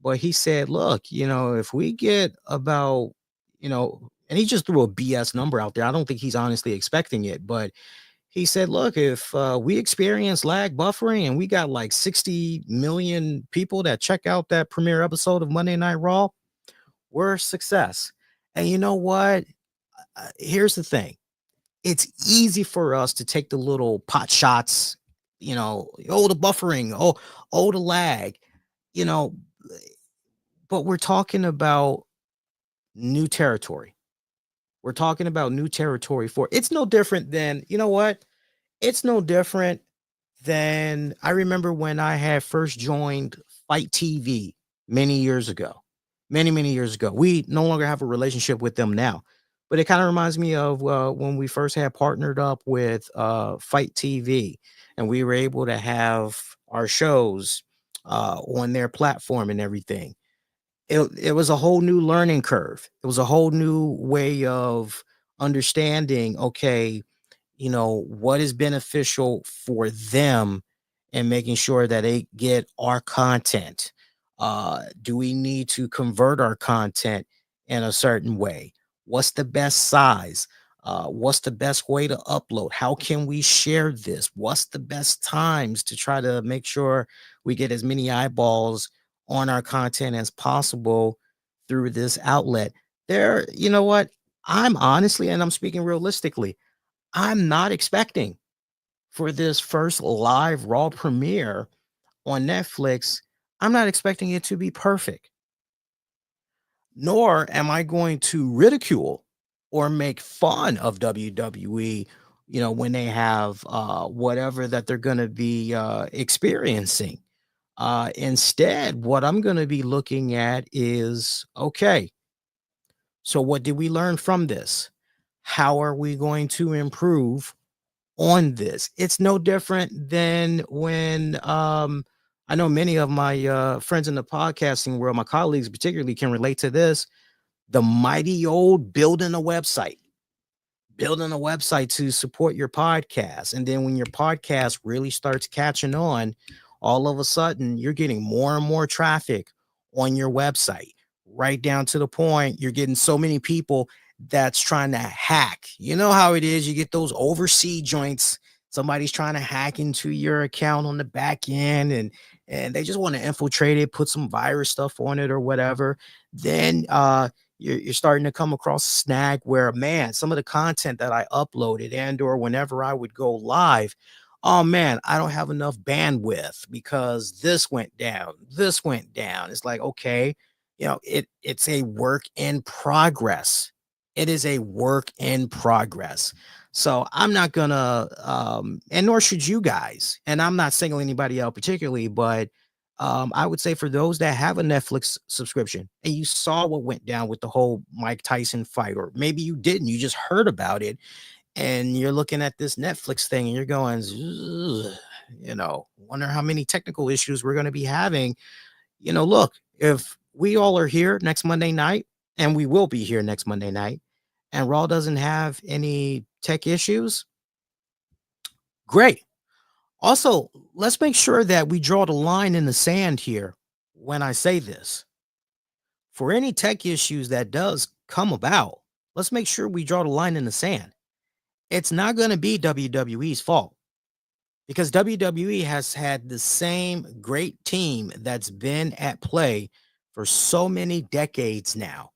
but he said, look, if we get about, and he just threw a BS number out there. I don't think he's honestly expecting it, but he said, look, if we experience lag buffering and we got like 60 million people that check out that premiere episode of Monday Night Raw, we're a success. And you know what? Here's the thing. It's easy for us to take the little pot shots, the buffering, the lag, you know, but we're talking about new territory. We're talking about new territory for it's no different than, you know what? It's no different than I remember when I had first joined Fight TV many years ago. Many, many years ago. We no longer have a relationship with them now. But it kind of reminds me of when we first had partnered up with Fight TV, and we were able to have our shows on their platform and everything. It was a whole new learning curve. It was a whole new way of understanding, okay, what is beneficial for them and making sure that they get our content. Do we need to convert our content in a certain way? What's the best size? What's the best way to upload? How can we share this? What's the best times to try to make sure we get as many eyeballs on our content as possible through this outlet? You know what? I'm honestly, and I'm speaking realistically, I'm not expecting for this first live Raw premiere on Netflix, I'm not expecting it to be perfect. Nor am I going to ridicule or make fun of WWE, when they have whatever that they're going to be experiencing. Instead, what I'm going to be looking at is, okay, So what did we learn from this? How are we going to improve on this? It's no different than when I know many of my friends in the podcasting world, my colleagues particularly, can relate to this. The mighty old building a website to support your podcast. And then when your podcast really starts catching on, all of a sudden you're getting more and more traffic on your website, right down to the point you're getting so many people that's trying to hack. You know how it is. You get those overseas joints. Somebody's trying to hack into your account on the back end, and they just want to infiltrate it, put some virus stuff on it or whatever. Then you're starting to come across a snag where, man, some of the content that I uploaded and or whenever I would go live, oh man, I don't have enough bandwidth because this went down. It's like, okay, it's a work in progress. It is a work in progress. So I'm not gonna and nor should you guys, and I'm not singling anybody out particularly, but I would say for those that have a Netflix subscription and you saw what went down with the whole Mike Tyson fight, or maybe you didn't, you just heard about it, and you're looking at this Netflix thing and you're going, "Ugh," wonder how many technical issues we're going to be having. Look, if we all are here next Monday night, and we will be here next Monday night, and Raw doesn't have any tech issues, great. Also, let's make sure that we draw the line in the sand here when I say this. For any tech issues that does come about, let's make sure we draw the line in the sand. It's not going to be WWE's fault, because WWE has had the same great team that's been at play for so many decades now.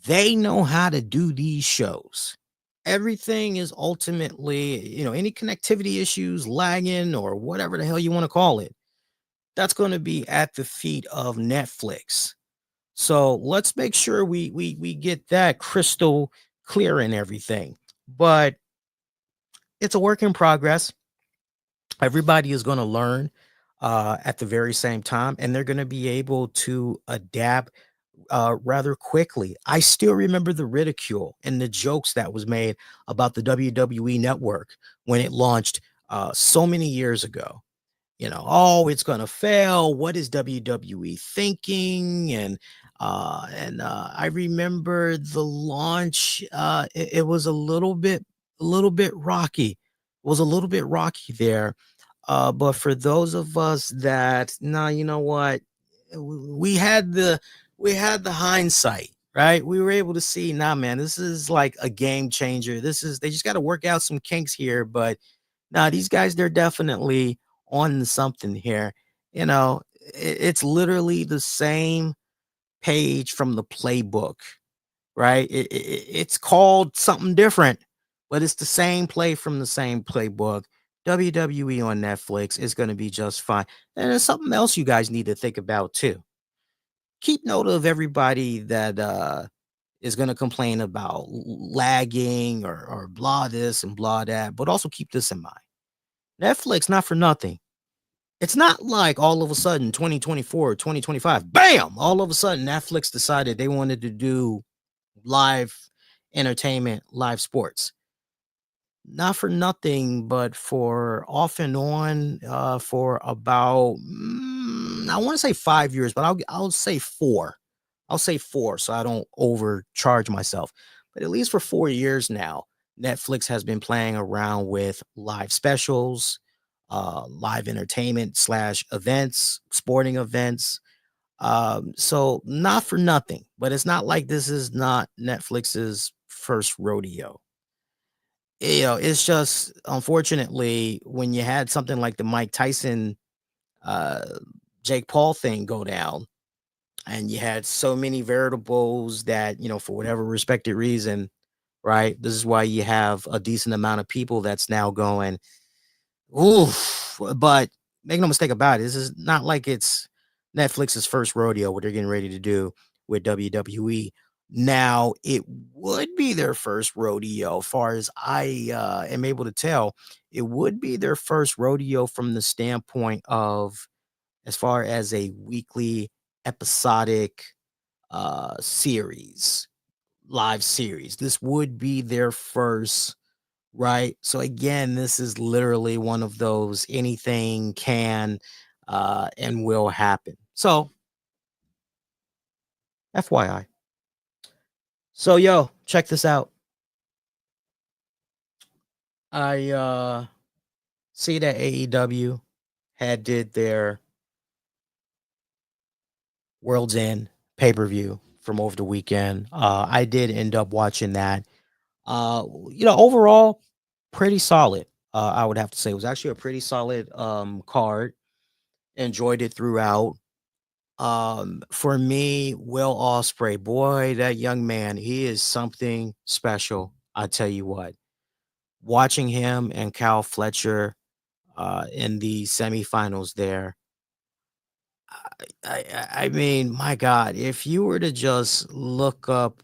They know how to do these shows. Everything is ultimately, any connectivity issues, lagging, or whatever the hell you want to call it, that's going to be at the feet of Netflix. So let's make sure we get that crystal clear in everything. But it's a work in progress. Everybody is going to learn at the very same time, and they're going to be able to adapt rather quickly. I still remember the ridicule and the jokes that was made about the WWE network when it launched so many years ago. Oh, it's gonna fail. What is WWE thinking? And I remember the launch. It was a little bit rocky. It was a little bit rocky there. But for those of us that, nah, you know what, we had the we had the hindsight, right? We were able to see, nah, man, this is like a game changer. They just got to work out some kinks here, but nah, these guys, they're definitely on something here. It's literally the same page from the playbook, right? It's called something different, but it's the same play from the same playbook. WWE on Netflix is going to be just fine. And there's something else you guys need to think about too. Keep note of everybody that is going to complain about lagging or blah this and blah that, but also keep this in mind. Netflix, not for nothing. It's not like all of a sudden 2024, 2025, bam, all of a sudden Netflix decided they wanted to do live entertainment, live sports. Not for nothing, but for off and on for about, I want to say 5 years, but I'll say 4. I'll say 4 so I don't overcharge myself. But at least for 4 years now, Netflix has been playing around with live specials, live entertainment slash events, sporting events. So not for nothing, but it's not like this is not Netflix's first rodeo. It's just unfortunately when you had something like the Mike Tyson, uh, Jake Paul thing go down, and you had so many variables that, for whatever respected reason, right? This is why you have a decent amount of people that's now going, oof. But make no mistake about it, this is not like it's Netflix's first rodeo, what they're getting ready to do with WWE. Now, it would be their first rodeo, far as I am able to tell. It would be their first rodeo from the standpoint of, as far as a weekly episodic series. live series. This would be their first, right? So again, this is literally one of those anything can and will happen. So FYI. So yo, check this out. I see that AEW had did their World's End pay-per-view from over the weekend. I did end up watching that. Overall, pretty solid. I would have to say it was actually a pretty solid card. Enjoyed it throughout. For me, Will Ospreay, boy, that young man, he is something special. I tell you what, watching him and Cal Fletcher in the semifinals there. I mean, my God, if you were to just look up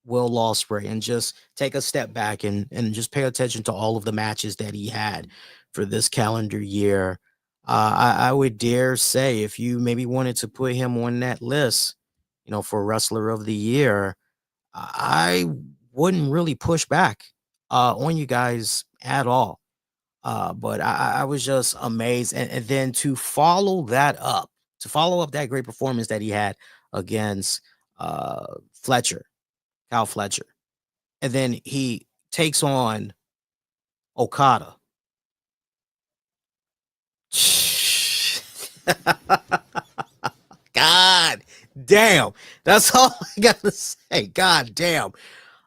Will Ospreay and just take a step back and just pay attention to all of the matches that he had for this calendar year, I would dare say if you maybe wanted to put him on that list, for Wrestler of the Year, I wouldn't really push back on you guys at all. But I was just amazed. And then to follow up that great performance that he had against Fletcher, Kyle Fletcher. And then he takes on Okada. God damn. That's all I gotta say. God damn.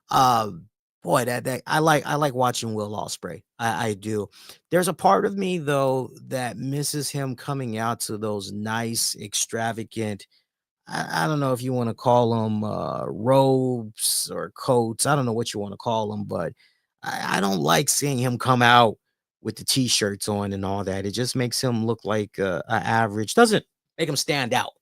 Um, Boy, that I like watching Will Ospreay. I do. There's a part of me though that misses him coming out to those nice, extravagant. I don't know if you want to call them robes or coats. I don't know what you want to call them, but I don't like seeing him come out with the t-shirts on and all that. It just makes him look like a average. Doesn't make him stand out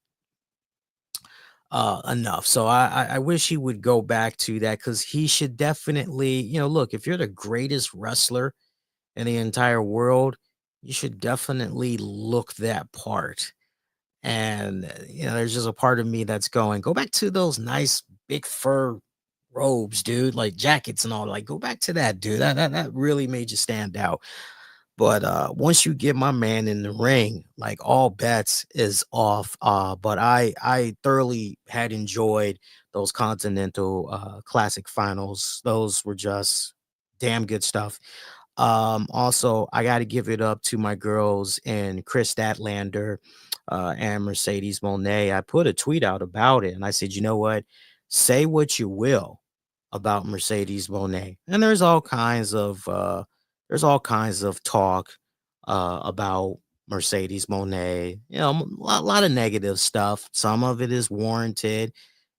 enough. So I wish he would go back to that because he should definitely, look, if you're the greatest wrestler in the entire world, you should definitely look that part. And there's just a part of me that's going, go back to those nice big fur robes, dude, like jackets and all. Like, go back to that, dude. That really made you stand out. But once you get my man in the ring, like all bets is off. But I thoroughly had enjoyed those Continental Classic finals. Those were just damn good stuff. Also, I got to give it up to my girls and Chris Statlander and Mercedes Monet. I put a tweet out about it, and I said, you know what? Say what you will about Mercedes Monet, and there's all kinds of talk about Mercedes Monet. A lot of negative stuff. Some of it is warranted,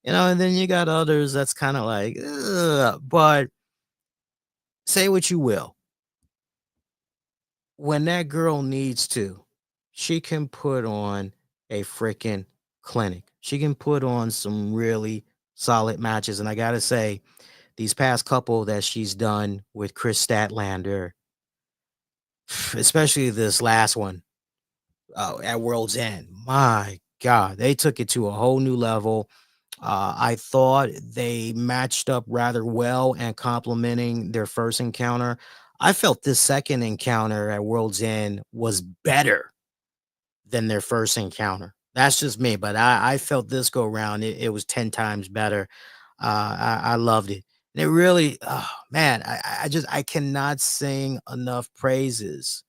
and then you got others that's kind of like, ugh. But say what you will, when that girl needs to, she can put on a freaking clinic. She can put on some really solid matches. And I got to say, these past couple that she's done with Chris Statlander, especially this last one at World's End, my God, they took it to a whole new level. I thought they matched up rather well and complementing their first encounter. I felt this second encounter at World's End was better than their first encounter. That's just me, but I felt this go round. It was 10 times better. I loved it. And it really, oh man, I cannot sing enough praises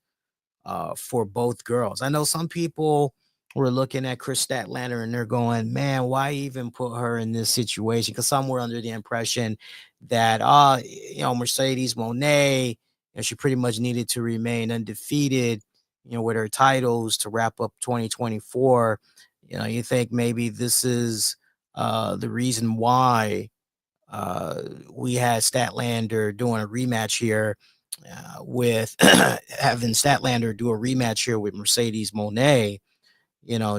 for both girls. I know some people were looking at Chris Statlander and they're going, man, why even put her in this situation? Because some were under the impression that, Mercedes Monet, she pretty much needed to remain undefeated, with her titles to wrap up 2024. You think maybe this is the reason why we had Statlander doing a rematch here with having Statlander do a rematch here with Mercedes Monet,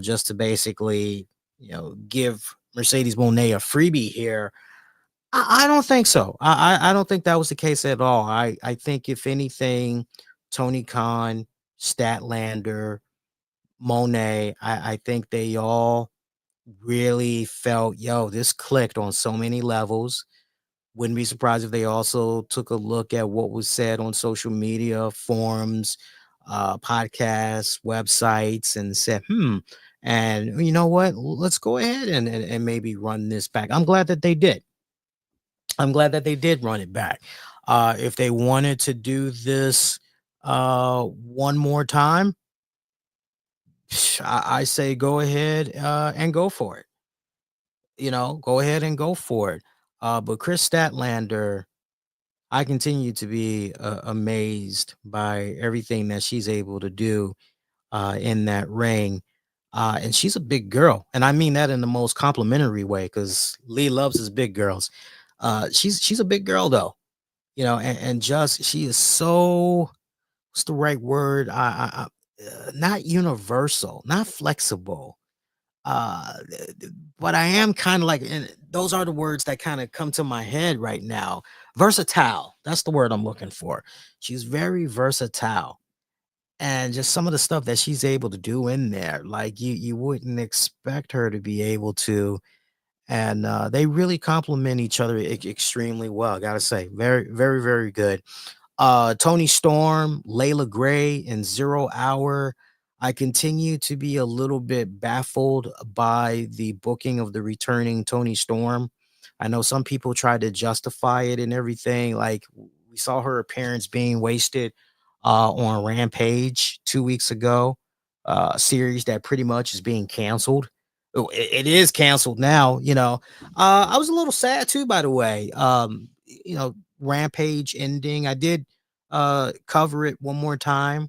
just to basically, give Mercedes Monet a freebie here. I don't think so. I don't think that was the case at all. I think if anything, Tony Khan, Statlander, Monet, I think they all really felt, yo, this clicked on so many levels. Wouldn't be surprised if they also took a look at what was said on social media, forums, podcasts, websites, and said, and you know what? Let's go ahead and maybe run this back. I'm glad that they did. I'm glad that they did run it back. If they wanted to do this one more time, I say go ahead and go for it. Go ahead and go for it. But Chris Statlander, I continue to be amazed by everything that she's able to do in that ring. And she's a big girl. And I mean that in the most complimentary way because Lee loves his big girls. She's a big girl, though, and just she is so, what's the right word? Not universal, not flexible. But I am kind of like, and those are the words that kind of come to my head right now. Versatile. That's the word I'm looking for. She's very versatile. And just some of the stuff that she's able to do in there, like you wouldn't expect her to be able to. And they really complement each other extremely well. I gotta say, very, very, very good. Tony Storm, Layla Gray, and Zero Hour. I continue to be a little bit baffled by the booking of the returning Tony Storm. I know some people tried to justify it and everything. Like we saw her appearance being wasted on Rampage 2 weeks ago, a series that pretty much is being canceled. Oh, it is canceled now, I was a little sad too, by the way. Rampage ending. I did cover it one more time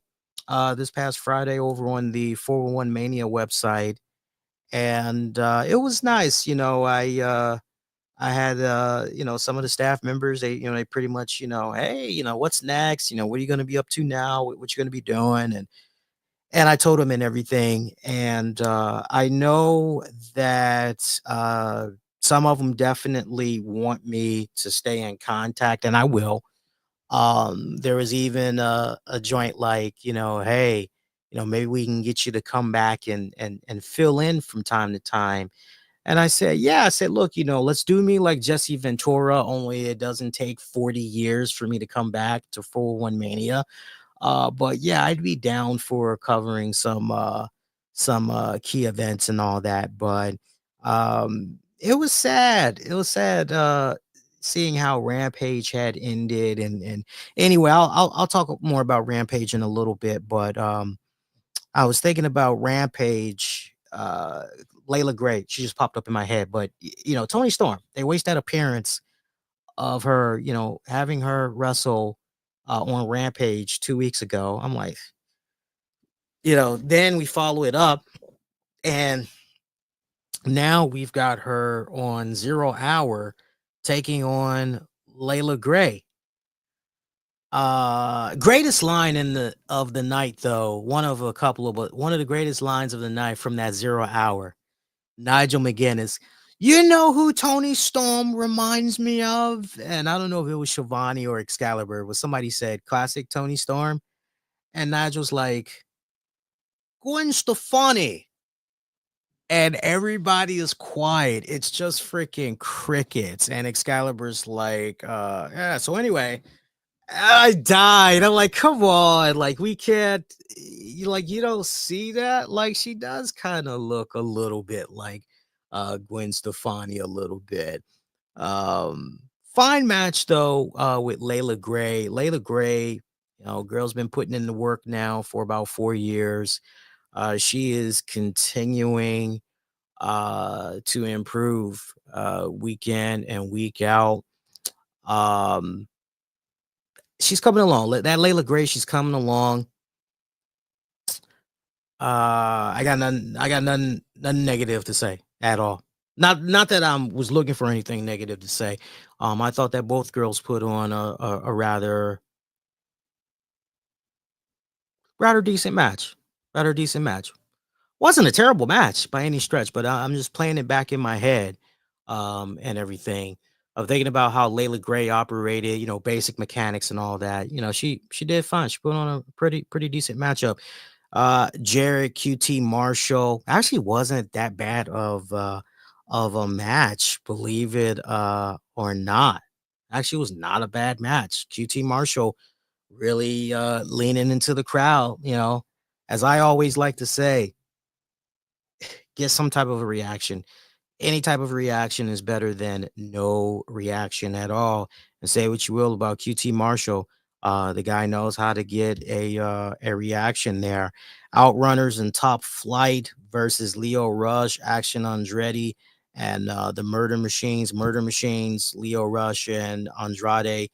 this past Friday over on the 411 Mania website, and it was nice. I had some of the staff members. They pretty much, hey, what's next? What are you going to be up to now? What you're going to be doing? And I told him and everything. And I know that some of them definitely want me to stay in contact, and I will. There was even a joint like, hey, maybe we can get you to come back and fill in from time to time. And I said, yeah, I said, look, let's do me like Jesse Ventura, only it doesn't take 40 years for me to come back to full one mania. But yeah, I'd be down for covering some key events and all that. But it was sad. It was sad seeing how Rampage had ended. And anyway, I'll talk more about Rampage in a little bit. But I was thinking about Rampage. Layla Gray, she just popped up in my head. But Tony Storm, they waste that appearance of her, having her wrestle on Rampage 2 weeks ago. I'm like, then we follow it up, and now we've got her on 0 Hour taking on Layla Gray. Greatest line of the night, though, one of a couple of, but one of the greatest lines of the night from that 0 Hour. Nigel McGuinness. You know who Tony Storm reminds me of? And I don't know if it was Shivani or Excalibur, but somebody said classic Tony Storm. And Nigel's like, Gwen Stefani. And everybody is quiet. It's just freaking crickets. And Excalibur's like, yeah. So anyway, I died. I'm like, come on. Like, we can't, you don't see that? Like, she does kind of look a little bit like Gwen Stefani a little bit. Fine match though, with Layla Gray. Layla Gray, girl's been putting in the work now for about 4 years. She is continuing to improve week in and week out. She's coming along. That Layla Gray, she's coming along. I got nothing negative to say at all. Not that I was looking for anything negative to say. I thought that both girls put on a rather decent match. Rather decent match. Wasn't a terrible match by any stretch, but I'm just playing it back in my head, and everything. Of thinking about how Layla Gray operated, basic mechanics and all that. She did fine. She put on a pretty decent matchup. Jarrett QT Marshall actually wasn't that bad of a match, believe it or not. Actually, it was not a bad match. QT Marshall really leaning into the crowd, as I always like to say, get some type of a reaction. Any type of reaction is better than no reaction at all. And say what you will about QT Marshall, the guy knows how to get a reaction there. Outrunners and Top Flight versus Leo Rush, Action Andretti, and the Murder Machines. Murder Machines, Leo Rush and Andrade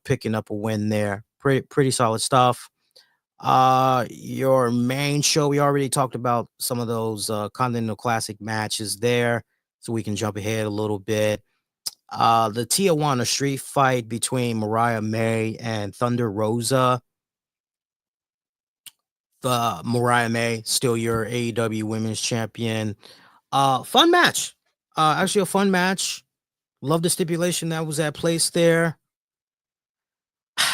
picking up a win there. Pretty solid stuff. Your main show, we already talked about some of those Continental Classic matches there, so we can jump ahead a little bit. The Tijuana Street fight between Mariah May and Thunder Rosa. The Mariah May, still your AEW Women's Champion. Fun match. Actually a fun match. Love the stipulation that was at place there.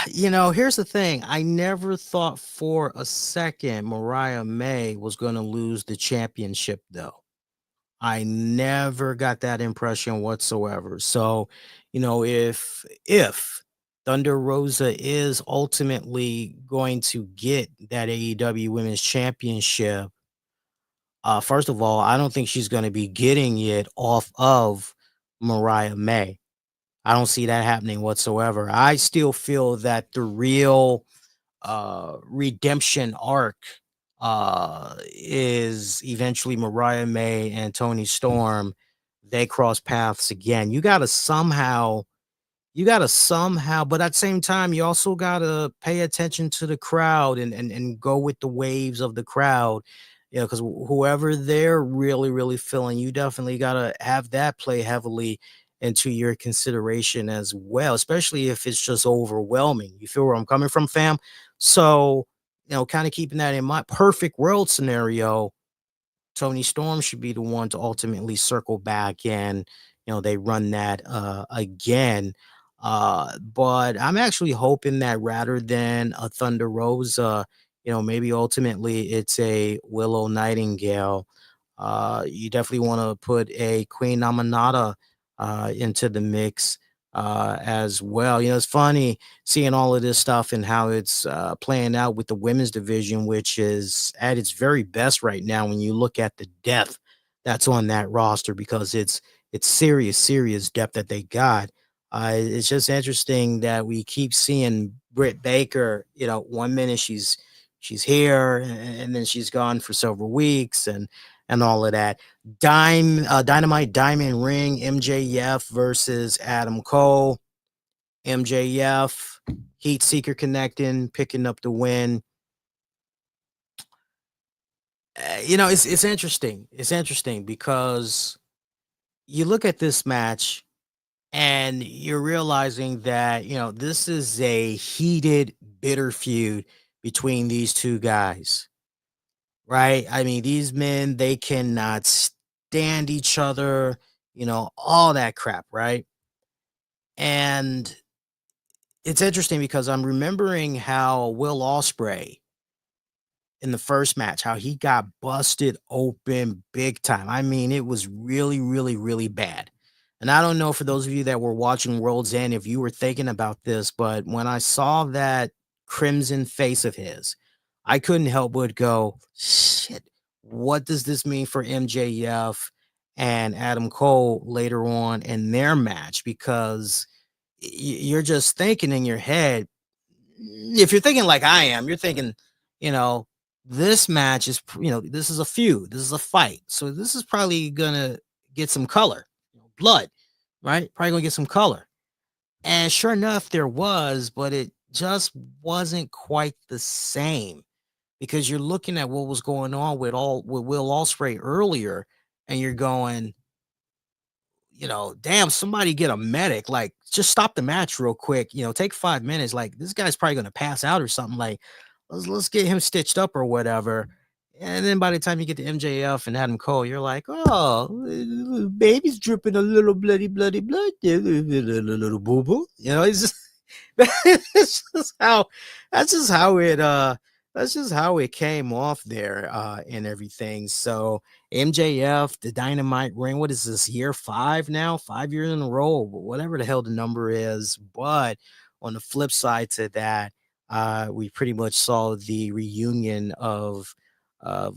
Here's the thing. I never thought for a second Mariah May was going to lose the championship, though. I never got that impression whatsoever. So, if Thunder Rosa is ultimately going to get that AEW Women's Championship, first of all, I don't think she's going to be getting it off of Mariah May. I don't see that happening whatsoever. I still feel that the real redemption arc is eventually Mariah May and Toni Storm. They cross paths again. You gotta somehow, but at the same time, you also gotta pay attention to the crowd and go with the waves of the crowd. Because whoever they're really, really feeling, you definitely gotta have that play heavily into your consideration as well, especially if it's just overwhelming. You feel where I'm coming from, fam? So, kind of keeping that in mind. Perfect world scenario, Toni Storm should be the one to ultimately circle back and they run that again. But I'm actually hoping that rather than a Thunder Rosa, maybe ultimately it's a Willow Nightingale. You definitely want to put a Queen Amanada into the mix as well. It's funny seeing all of this stuff and how it's playing out with the women's division, which is at its very best right now when you look at the depth that's on that roster, because it's serious depth that they got. It's just interesting that we keep seeing Britt Baker. 1 minute she's here, and then she's gone for several weeks, and all of that. Dynamite Diamond Ring, MJF versus Adam Cole. MJF, Heat Seeker connecting, picking up the win. It's interesting. It's interesting because you look at this match and you're realizing that, this is a heated, bitter feud between these two guys, right? I mean, these men, they cannot stand each other, all that crap, right? And it's interesting because I'm remembering how Will Ospreay in the first match, how he got busted open big time. I mean, it was really, really, really bad. And I don't know, for those of you that were watching World's End, if you were thinking about this, but when I saw that crimson face of his, I couldn't help but go, shit, what does this mean for MJF and Adam Cole later on in their match? Because you're just thinking in your head, if you're thinking like I am, you're thinking, you know, this match is, this is a feud, this is a fight. So this is probably going to get some color, blood, right? Probably going to get some color. And sure enough, there was, but it just wasn't quite the same, because you're looking at what was going on with Will Ospreay earlier, and you're going, damn, somebody get a medic, like just stop the match real quick, take 5 minutes. Like, this guy's probably going to pass out or something. Like, let's get him stitched up or whatever. And then by the time you get to MJF and Adam Cole, you're like, oh, baby's dripping a little bloody blood there, a little boo-boo. It's just, that's just how it that's just how it came off there and everything. So MJF, the Dynamite ring, what is this, year 5 now? 5 years in a row, whatever the hell the number is. But on the flip side to that, we pretty much saw the reunion of I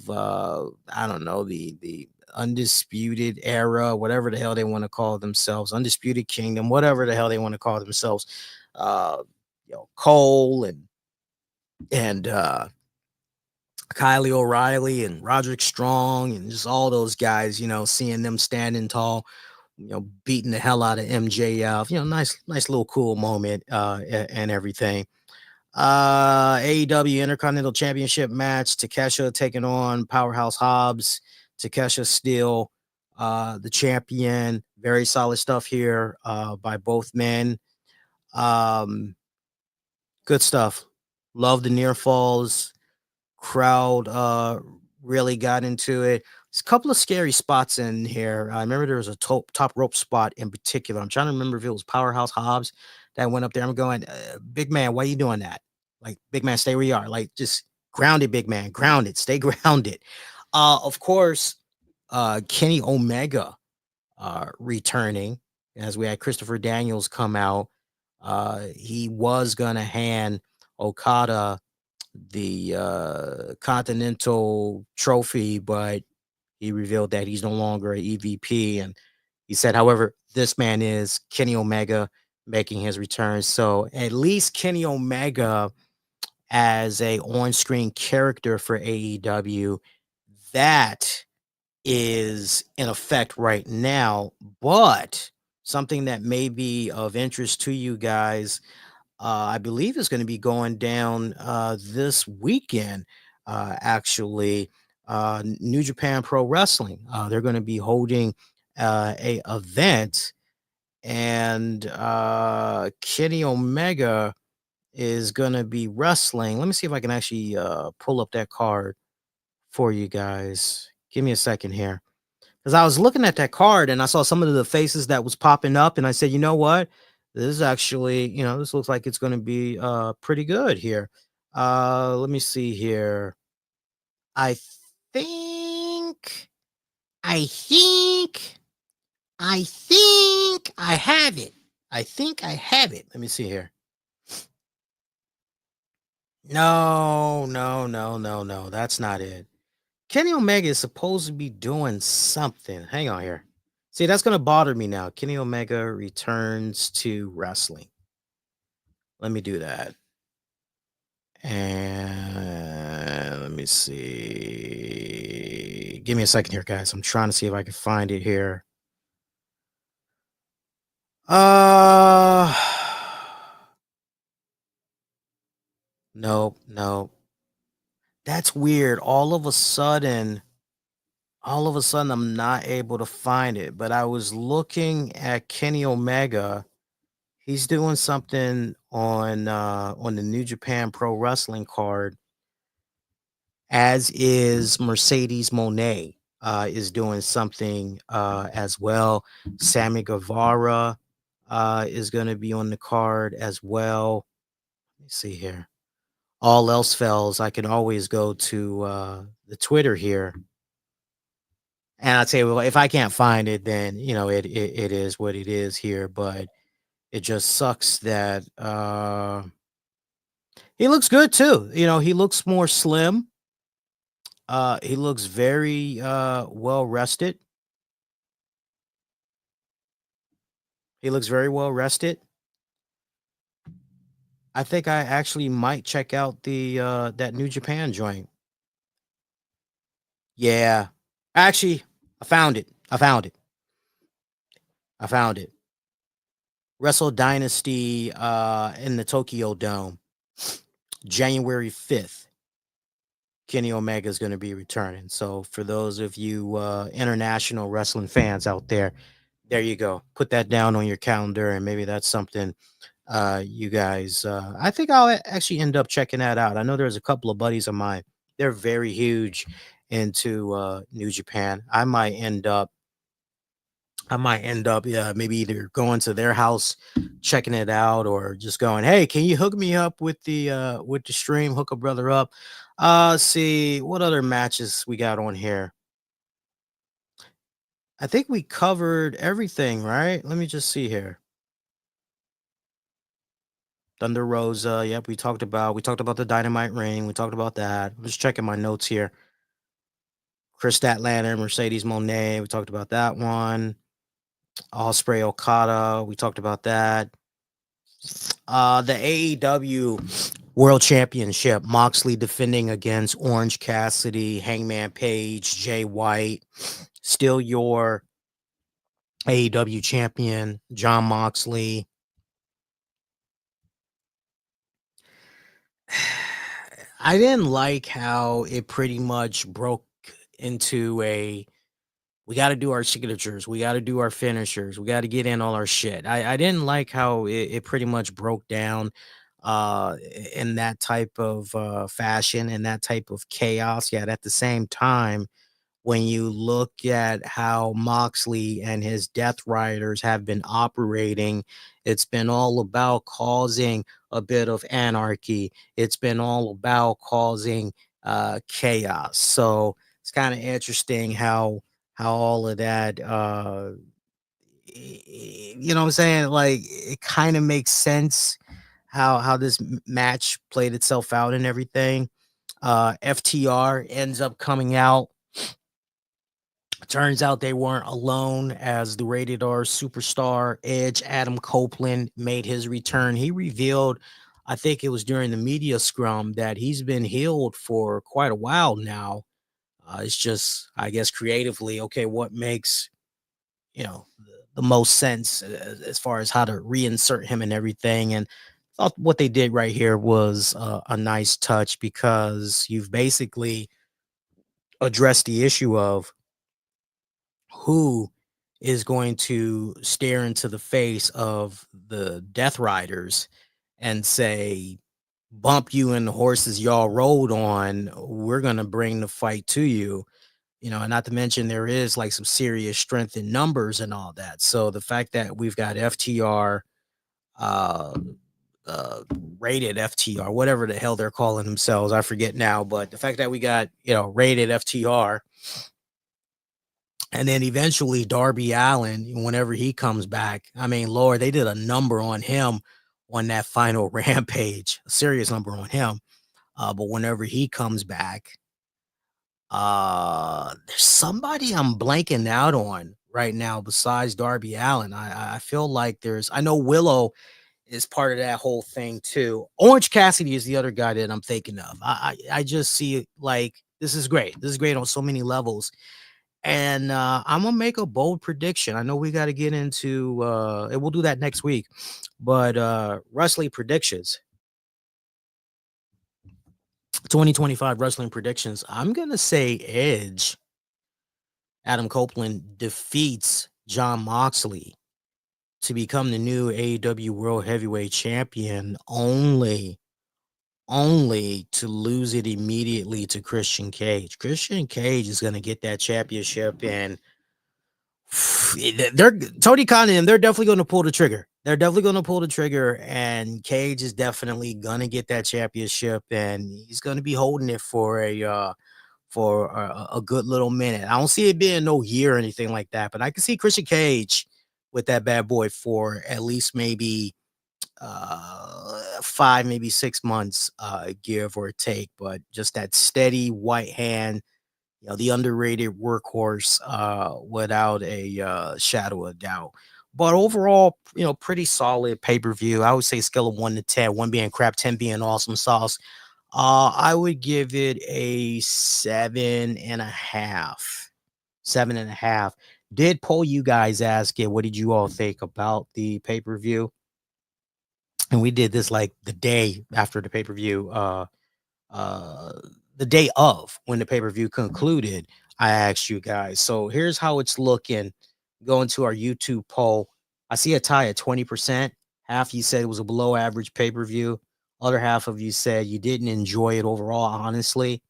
don't know, the undisputed era, whatever the hell they want to call themselves, undisputed kingdom, whatever the hell they want to call themselves. Uh, Cole and Kylie O'Reilly and Roderick Strong and just all those guys, seeing them standing tall, beating the hell out of MJF, nice little cool moment and everything. AEW Intercontinental Championship match, Takesha taking on Powerhouse Hobbs. Takesha still the champion. Very solid stuff here by both men. Good stuff. Love the near falls. Crowd really got into it. There's a couple of scary spots in here. I remember there was a top rope spot in particular. I'm trying to remember if it was Powerhouse Hobbs that went up there. I'm going, big man, why are you doing that? Like, big man, stay where you are. Like, just grounded, big man, grounded, stay grounded. Of course, Kenny Omega returning as we had Christopher Daniels come out. He was going to hand Okada the Continental Trophy, but he revealed that he's no longer an EVP. And he said, however, this man is Kenny Omega making his return. So at least Kenny Omega as a on-screen character for AEW, that is in effect right now. But something that may be of interest to you guys, I believe is going to be going down this weekend, actually. New Japan Pro Wrestling. They're going to be holding a event, and Kenny Omega is going to be wrestling. Let me see if I can actually pull up that card for you guys. Give me a second here. Because I was looking at that card and I saw some of the faces that was popping up, and I said, you know what? This is actually, this looks like it's going to be pretty good here. Let me see here. I think, I think, I think I have it. I think I have it. Let me see here. No, no, no, no, no. That's not it. Kenny Omega is supposed to be doing something. Hang on here. See, that's going to bother me now. Kenny Omega returns to wrestling. Let me do that. And let me see. Give me a second here, guys. I'm trying to see if I can find it here. Nope, nope. That's weird. All of a sudden, I'm not able to find it. But I was looking at Kenny Omega. He's doing something on the New Japan Pro Wrestling card, as is Mercedes Moné is doing something as well. Sammy Guevara is going to be on the card as well. Let me see here. All else fails, I can always go to the Twitter here. And I'd say, well, if I can't find it, then, it is what it is here. But it just sucks that he looks good too. He looks more slim. He looks very well rested. He looks very well rested. I think I actually might check out the that New Japan joint. Yeah. Actually, I found it. Wrestle Dynasty in the Tokyo Dome, January 5th. Kenny Omega is going to be returning. So for those of you international wrestling fans out there you go. Put that down on your calendar, and maybe that's something you guys. I think I'll actually end up checking that out. I know there's a couple of buddies of mine. They're very huge into New Japan. I might end up I might end up, maybe either going to their house, checking it out, or just going, "Hey, can you hook me up with the stream? Hook a brother up." See what other matches we got on here. I think we covered everything, right? Let me just see here. Thunder Rosa. Yep, we talked about the Dynamite ring. We talked about that. I'm just checking my notes here. Chris Statlander, Mercedes Monet. We talked about that one. Osprey Okada. We talked about that. The AEW World Championship. Moxley defending against Orange Cassidy, Hangman Page, Jay White. Still your AEW champion, John Moxley. I didn't like how it pretty much broke into a we got to do our signatures, we got to do our finishers, we got to get in all our shit. I didn't like how it pretty much broke down in that type of fashion and that type of chaos. Yet at the same time, when you look at how Moxley and his Death Riders have been operating, it's been all about causing a bit of anarchy. It's been all about causing chaos. So it's kind of interesting how all of that you know what I'm saying? Like it kind of makes sense how this match played itself out and everything. FTR ends up coming out. Turns out they weren't alone as the Rated R superstar Edge Adam Copeland made his return. He revealed, I think it was during the media scrum, that he's been healed for quite a while now. It's just, I guess, creatively, okay, what makes, the most sense as far as how to reinsert him and everything. And thought what they did right here was a nice touch because you've basically addressed the issue of who is going to stare into the face of the Death Riders and say, bump you and the horses y'all rode on, we're going to bring the fight to you. And not to mention there is like some serious strength in numbers and all that. So the fact that we've got FTR, uh, uh, rated FTR, whatever the hell they're calling themselves, I forget now. But the fact that we got, rated FTR, and then eventually Darby Allin, whenever he comes back, I mean, Lord, they did a number on him on that final rampage, a serious number on him. But whenever he comes back, there's somebody I'm blanking out on right now besides Darby Allin. I feel like I know Willow is part of that whole thing too. Orange Cassidy is the other guy that I'm thinking of. I just see it like this is great. This is great on so many levels. And I'm gonna make a bold prediction. I know we got to get into and we'll do that next week, but wrestling predictions. 2025 wrestling predictions. I'm gonna say Edge, Adam Copeland defeats John Moxley to become the new AEW World Heavyweight Champion, only to lose it immediately to Christian Cage. Christian Cage is gonna get that championship, and they're Tony Khan and they're definitely going to pull the trigger. They're definitely going to pull the trigger, and Cage is definitely going to get that championship, and he's going to be holding it for a good little minute. I don't see it being no year or anything like that, but I can see Christian Cage with that bad boy for at least maybe 5, maybe 6 months, give or take. But just that steady white hand, the underrated workhorse, without a shadow of doubt. But overall, pretty solid pay-per-view. I would say scale of 1 to 10, 1 being crap, 10 being awesome sauce. I would give it a 7.5. 7.5. Did poll you guys ask it, what did you all think about the pay-per-view? And we did this like the day after the pay-per-view, uh the day of when the pay-per-view concluded. I asked you guys. So here's how it's looking. Going to our YouTube poll. I see a tie at 20%. Half you said it was a below average pay-per-view. Other half of you said you didn't enjoy it overall, honestly.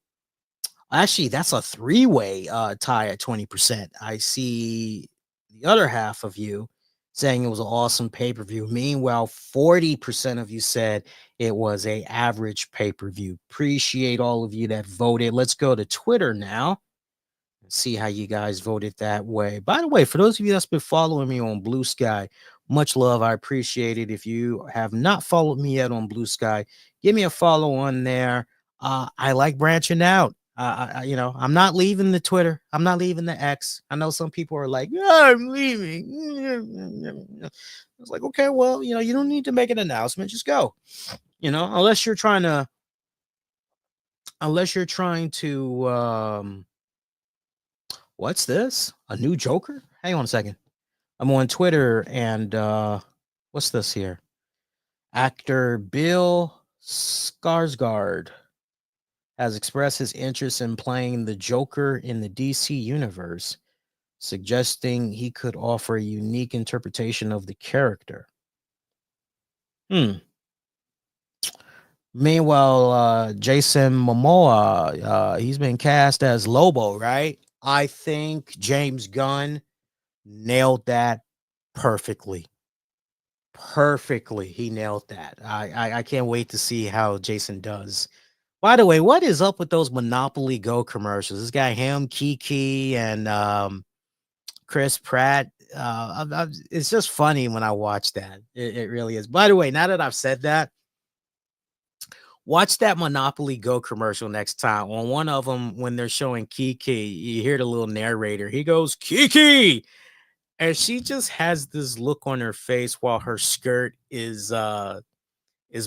Actually, that's a three-way tie at 20%. I see the the other half of you saying it was an awesome pay-per-view. Meanwhile, 40% of you said it was a average pay-per-view. Appreciate all of you that voted. Let's go to Twitter now and see how you guys voted that way. By the way, for those of you that's been following me on Blue Sky, much love. I appreciate it. If you have not followed me yet on Blue Sky, give me a follow on there. I like branching out. I'm not leaving the Twitter. I'm not leaving the X. I know some people are like, "Yeah, I'm leaving." I was like, okay, well, you don't need to make an announcement. Just go. Unless you're trying to what's this? A new Joker? Hang on a second. I'm on Twitter and what's this here? Actor Bill Skarsgård has expressed his interest in playing the Joker in the DC universe, suggesting he could offer a unique interpretation of the character. Meanwhile, Jason Momoa, he's been cast as Lobo, right? I think James Gunn nailed that perfectly. He nailed that. I can't wait to see how Jason does. By the way, what is up with those Monopoly Go commercials? This guy, him, Kiki, and Chris Pratt. It's just funny when I watch that. It really is. By the way, now that I've said that, watch that Monopoly Go commercial next time. On one of them, when they're showing Kiki, you hear the little narrator. He goes, Kiki! And she just has this look on her face while her skirt is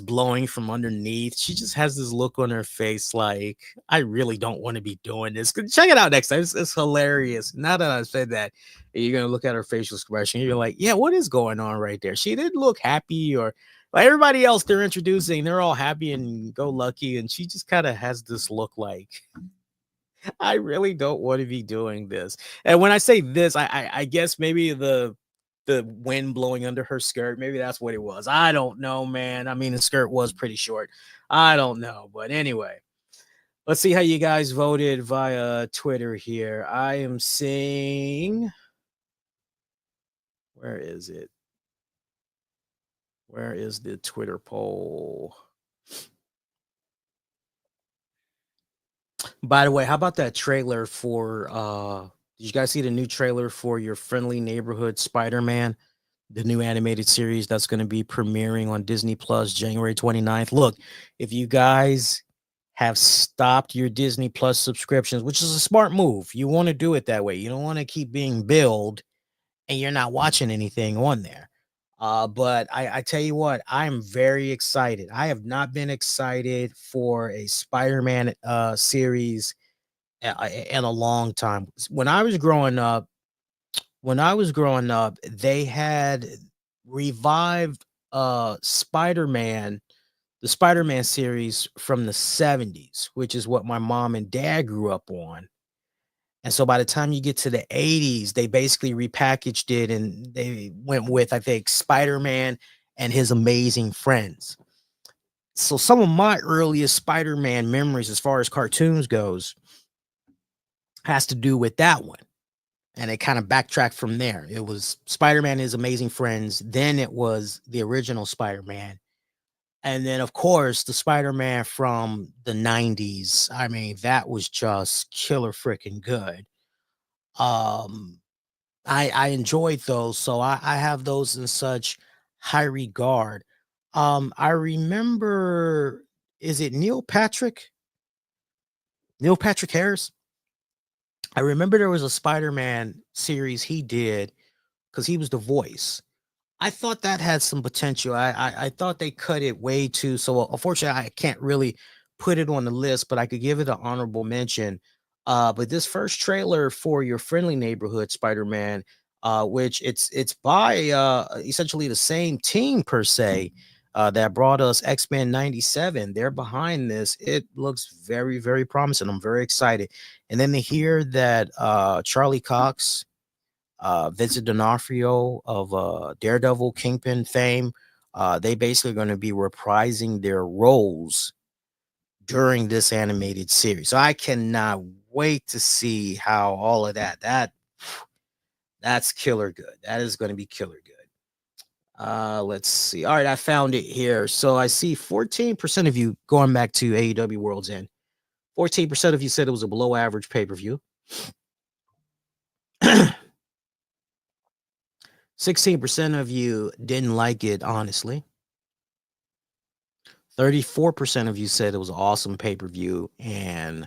blowing from underneath. She just has this look on her face like, I really don't want to be doing this. Check it out next time. It's hilarious. Now that I said that, you're going to look at her facial expression. You're like, yeah, what is going on right there? She didn't look happy, or like everybody else they're introducing, they're all happy and go lucky. And she just kind of has this look like, I really don't want to be doing this. And when I say this, I guess maybe the wind blowing under her skirt, maybe that's what it was. I don't know, man. I mean, the skirt was pretty short. I don't know. But anyway, let's see how you guys voted via Twitter here. I am seeing, where is it? Where is the Twitter poll? By the way, how about that trailer for did you guys see the new trailer for Your Friendly Neighborhood Spider-Man, the new animated series that's going to be premiering on Disney Plus January 29th? Look, if you guys have stopped your Disney Plus subscriptions, which is a smart move, you want to do it that way. You don't want to keep being billed and you're not watching anything on there. But I tell you what, I'm very excited. I have not been excited for a Spider-Man series in a long time. When I was growing up, they had revived Spider-Man, the Spider-Man series from the 70s, which is what my mom and dad grew up on. And so by the time you get to the 80s, they basically repackaged it and they went with, I think, Spider-Man and His Amazing Friends. So some of my earliest Spider-Man memories as far as cartoons goes has to do with that one. And it kind of backtracked from there. It was Spider-Man and His Amazing Friends. Then it was the original Spider-Man. And then, of course, the Spider-Man from the 90s. I mean, that was just killer freaking good. I enjoyed those, so I have those in such high regard. I remember, is it Neil Patrick Harris? I remember there was a Spider-Man series he did because he was the voice. I thought that had some potential. I thought they cut it way too. So unfortunately, I can't really put it on the list, but I could give it an honorable mention. But this first trailer for Your Friendly Neighborhood Spider-Man, which it's by essentially the same team per se that brought us X-Men 97. They're behind this. It looks very, very promising. I'm very excited. And then to hear that Charlie Cox, Vincent D'Onofrio of Daredevil Kingpin fame, they basically going to be reprising their roles during this animated series. So I cannot wait to see how all of that That's killer good. That is going to be killer good. Let's see. All right, I found it here. So I see 14% of you going back to AEW Worlds End. 14% of you said it was a below average pay-per-view. 16% of you didn't like it, honestly. 34% of you said it was an awesome pay-per-view, and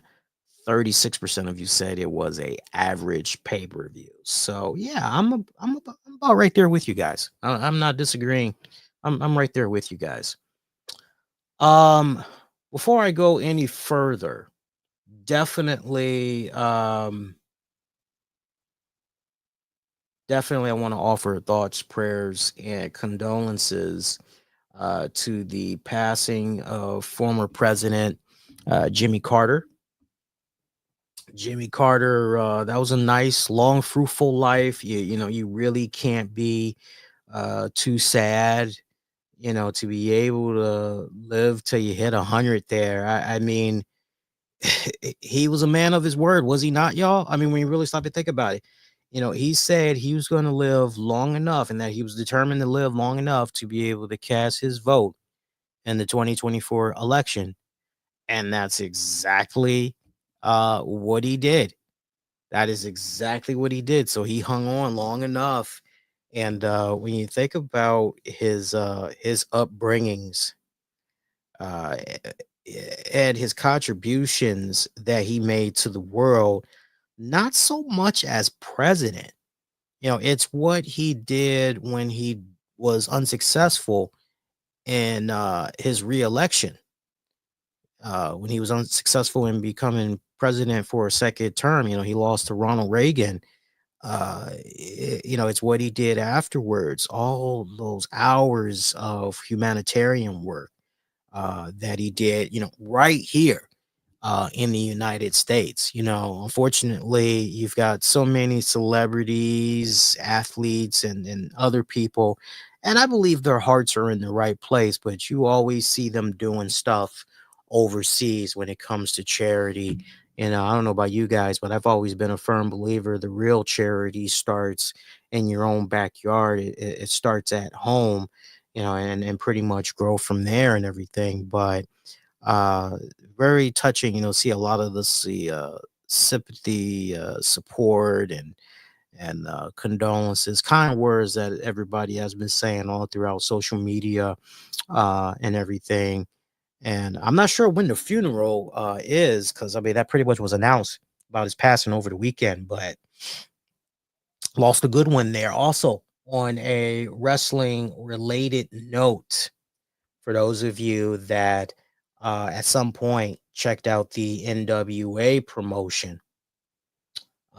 36% of you said it was a average pay-per-view. So yeah, I'm about right there with you guys. I'm not disagreeing. I'm right there with you guys. Before I go any further, definitely definitely I want to offer thoughts, prayers, and condolences to the passing of former President Jimmy Carter. Jimmy Carter, that was a nice, long, fruitful life. You know, you really can't be too sad, you know, to be able to live till you hit 100 there. I mean, he was a man of his word, was he not, y'all? I mean, when you really stop to think about it, you know, he said he was going to live long enough and that he was determined to live long enough to be able to cast his vote in the 2024 election. And that's exactly what he did. That is exactly what he did. So he hung on long enough. And when you think about his upbringings, uh, and his contributions that he made to the world, not so much as president. You know, it's what he did when he was unsuccessful in his reelection. When he was unsuccessful in becoming president for a second term, you know, he lost to Ronald Reagan. You know, it's what he did afterwards, all those hours of humanitarian work that he did, you know, right here in the United States. You know, unfortunately, you've got so many celebrities, athletes, and other people, and I believe their hearts are in the right place, but you always see them doing stuff overseas when it comes to charity. You know, I don't know about you guys, but I've always been a firm believer the real charity starts in your own backyard. It starts at home, you know, and pretty much grow from there and everything. But uh very touching, you know, see a lot of the sympathy, support, and condolences, kind words that everybody has been saying all throughout social media and everything. And I'm not sure when the funeral is, because I mean that pretty much was announced about his passing over the weekend, but lost a good one there. Also, on a wrestling related note, for those of you that at some point checked out the NWA promotion,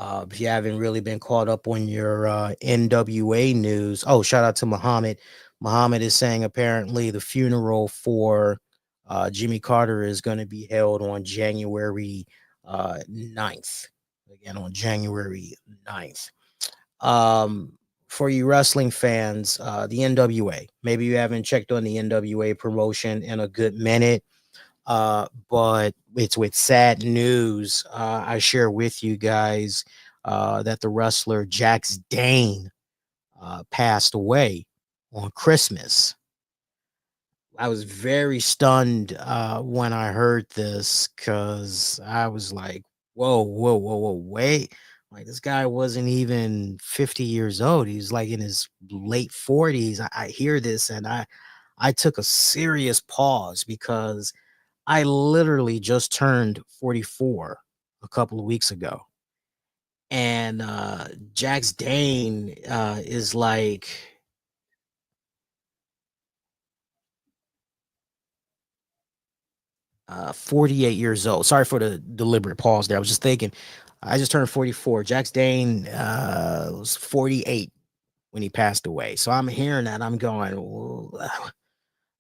if you haven't really been caught up on your NWA news, oh, shout out to Muhammad. Muhammad is saying apparently the funeral for Jimmy Carter is going to be held on January 9th. Again, on January 9th. For you wrestling fans, the NWA. Maybe you haven't checked on the NWA promotion in a good minute, but it's with sad news. I share with you guys that the wrestler Jax Dane passed away on Christmas. I was very stunned when I heard this because I was like, whoa, whoa, whoa, whoa, wait. Like, this guy wasn't even 50 years old. He's like in his late 40s. I hear this and I took a serious pause because I literally just turned 44 a couple of weeks ago. And Jax Dane is like 48 years old. Sorry for the deliberate pause there. I was just thinking, I just turned 44. Jax Dane was 48 when he passed away. So I'm hearing that. I'm going, well,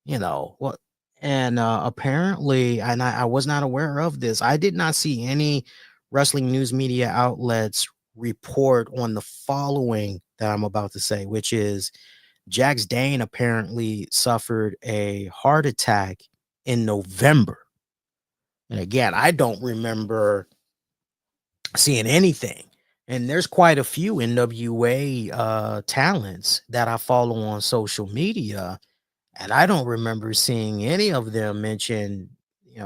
you know, what? And apparently, and I was not aware of this. I did not see any wrestling news media outlets report on the following that I'm about to say, which is Jax Dane apparently suffered a heart attack in November. And again, I don't remember seeing anything. And there's quite a few NWA talents that I follow on social media, and I don't remember seeing any of them mention,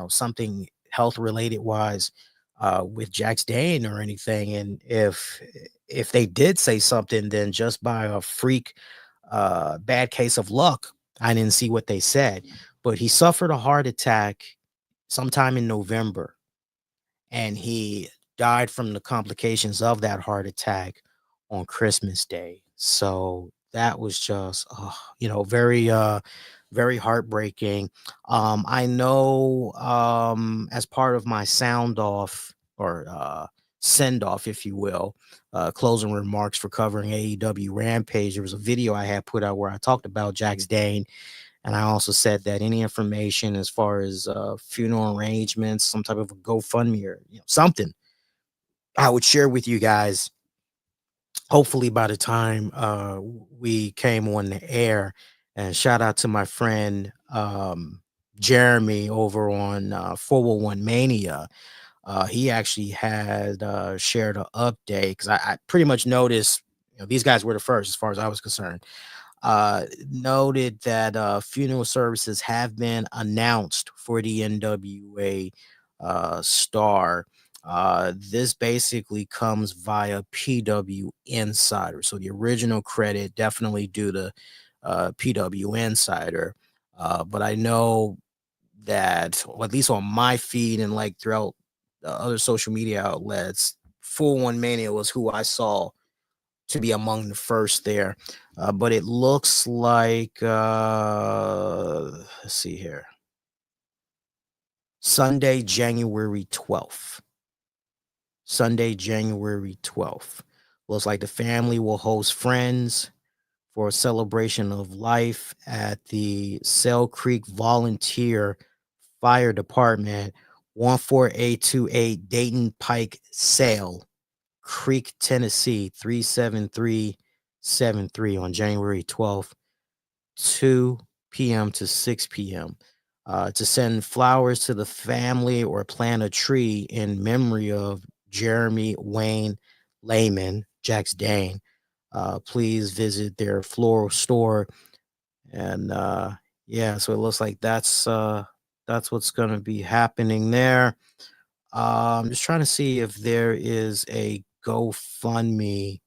something health related wise with Jax Dane or anything. And if they did say something, then just by a freak bad case of luck, I didn't see what they said. But he suffered a heart attack sometime in November, and he died from the complications of that heart attack on Christmas Day. So that was just, very heartbreaking. I know, as part of my sound off or send off, if you will, closing remarks for covering AEW Rampage, there was a video I had put out where I talked about Jax Dane, and I also said that any information as far as funeral arrangements, some type of a GoFundMe or something, I would share with you guys. Hopefully, by the time we came on the air, and shout out to my friend Jeremy over on 401 Mania. He actually had shared an update because I pretty much noticed these guys were the first as far as I was concerned. Noted that funeral services have been announced for the NWA star. This basically comes via PW Insider. So the original credit definitely due to PW Insider. But I know that, or at least on my feed and like throughout other social media outlets, Full One Mania was who I saw to be among the first there. But it looks like, let's see here, Sunday, January 12th. Sunday, January 12th. Looks like the family will host friends for a celebration of life at the Sale Creek Volunteer Fire Department, 14828 Dayton Pike Sale Creek, Tennessee, 37373 on January 12th, 2 p.m. to 6 p.m. To send flowers to the family or plant a tree in memory of Jeremy Wayne Layman, Jax Dane. Please visit their floral store. And yeah, so it looks like that's what's going to be happening there. I'm just trying to see if there is a GoFundMe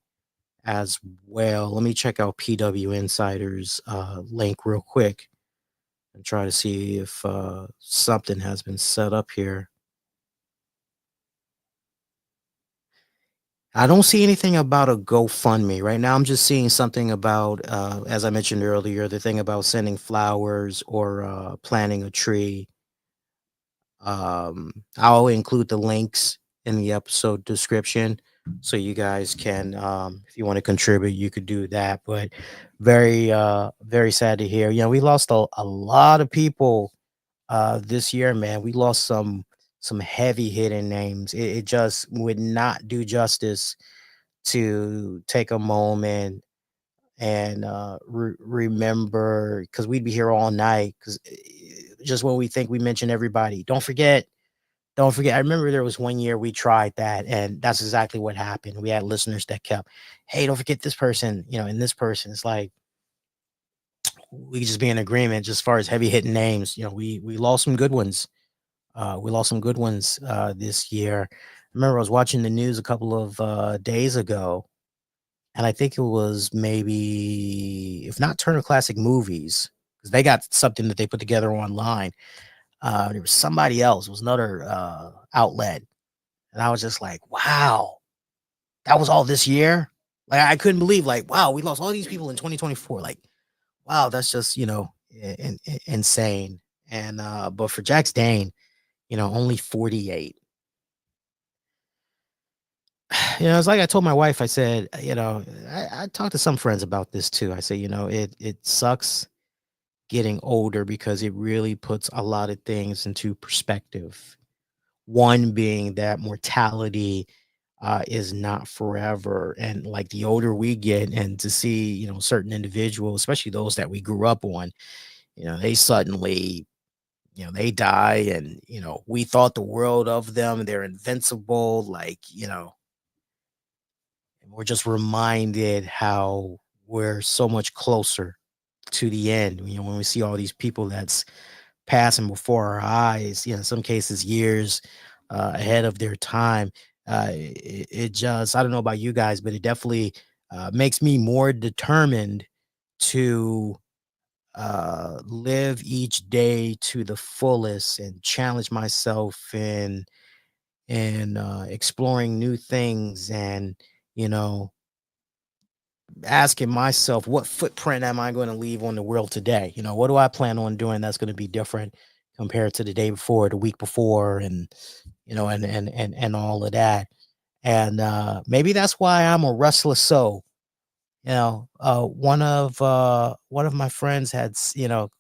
as well. Let me check out PW Insider's link real quick and try to see if something has been set up here. I don't see anything about a GoFundMe right now. I'm just seeing something about, as I mentioned earlier, the thing about sending flowers or planting a tree. I'll include the links in the episode description so you guys can, if you want to contribute, you could do that. But very sad to hear. We lost a lot of people this year, man. We lost some heavy hitting names. It just would not do justice to take a moment and remember, because we'd be here all night, because just when we think we mentioned everybody, don't forget. I remember there was one year we tried that, and that's exactly what happened. We had listeners that kept, hey, don't forget this person, and this person. It's like we just be in agreement just as far as heavy hitting names. We lost some good ones. We lost some good ones this year. I remember I was watching the news a couple of days ago, and I think it was maybe, if not Turner Classic Movies, because they got something that they put together online. There was somebody else. It was another outlet. And I was just like, wow, that was all this year. Like, I couldn't believe, like, wow, we lost all these people in 2024. Like, wow, that's just, insane. And, but for Jax Dane, only 48. It's like I told my wife, I said, I talked to some friends about this too. I say, it sucks getting older because it really puts a lot of things into perspective. One being that mortality is not forever. And like the older we get, and to see, certain individuals, especially those that we grew up on, they suddenly, they die, and, we thought the world of them, they're invincible. Like, We're just reminded how we're so much closer to the end. When we see all these people that's passing before our eyes, in some cases years ahead of their time. It just, I don't know about you guys, but it definitely makes me more determined to live each day to the fullest and challenge myself and exploring new things, and you know asking myself, what footprint am I going to leave on the world today? What do I plan on doing that's going to be different compared to the day before, the week before, and and all of that. And maybe that's why I'm a restless soul. One of my friends had,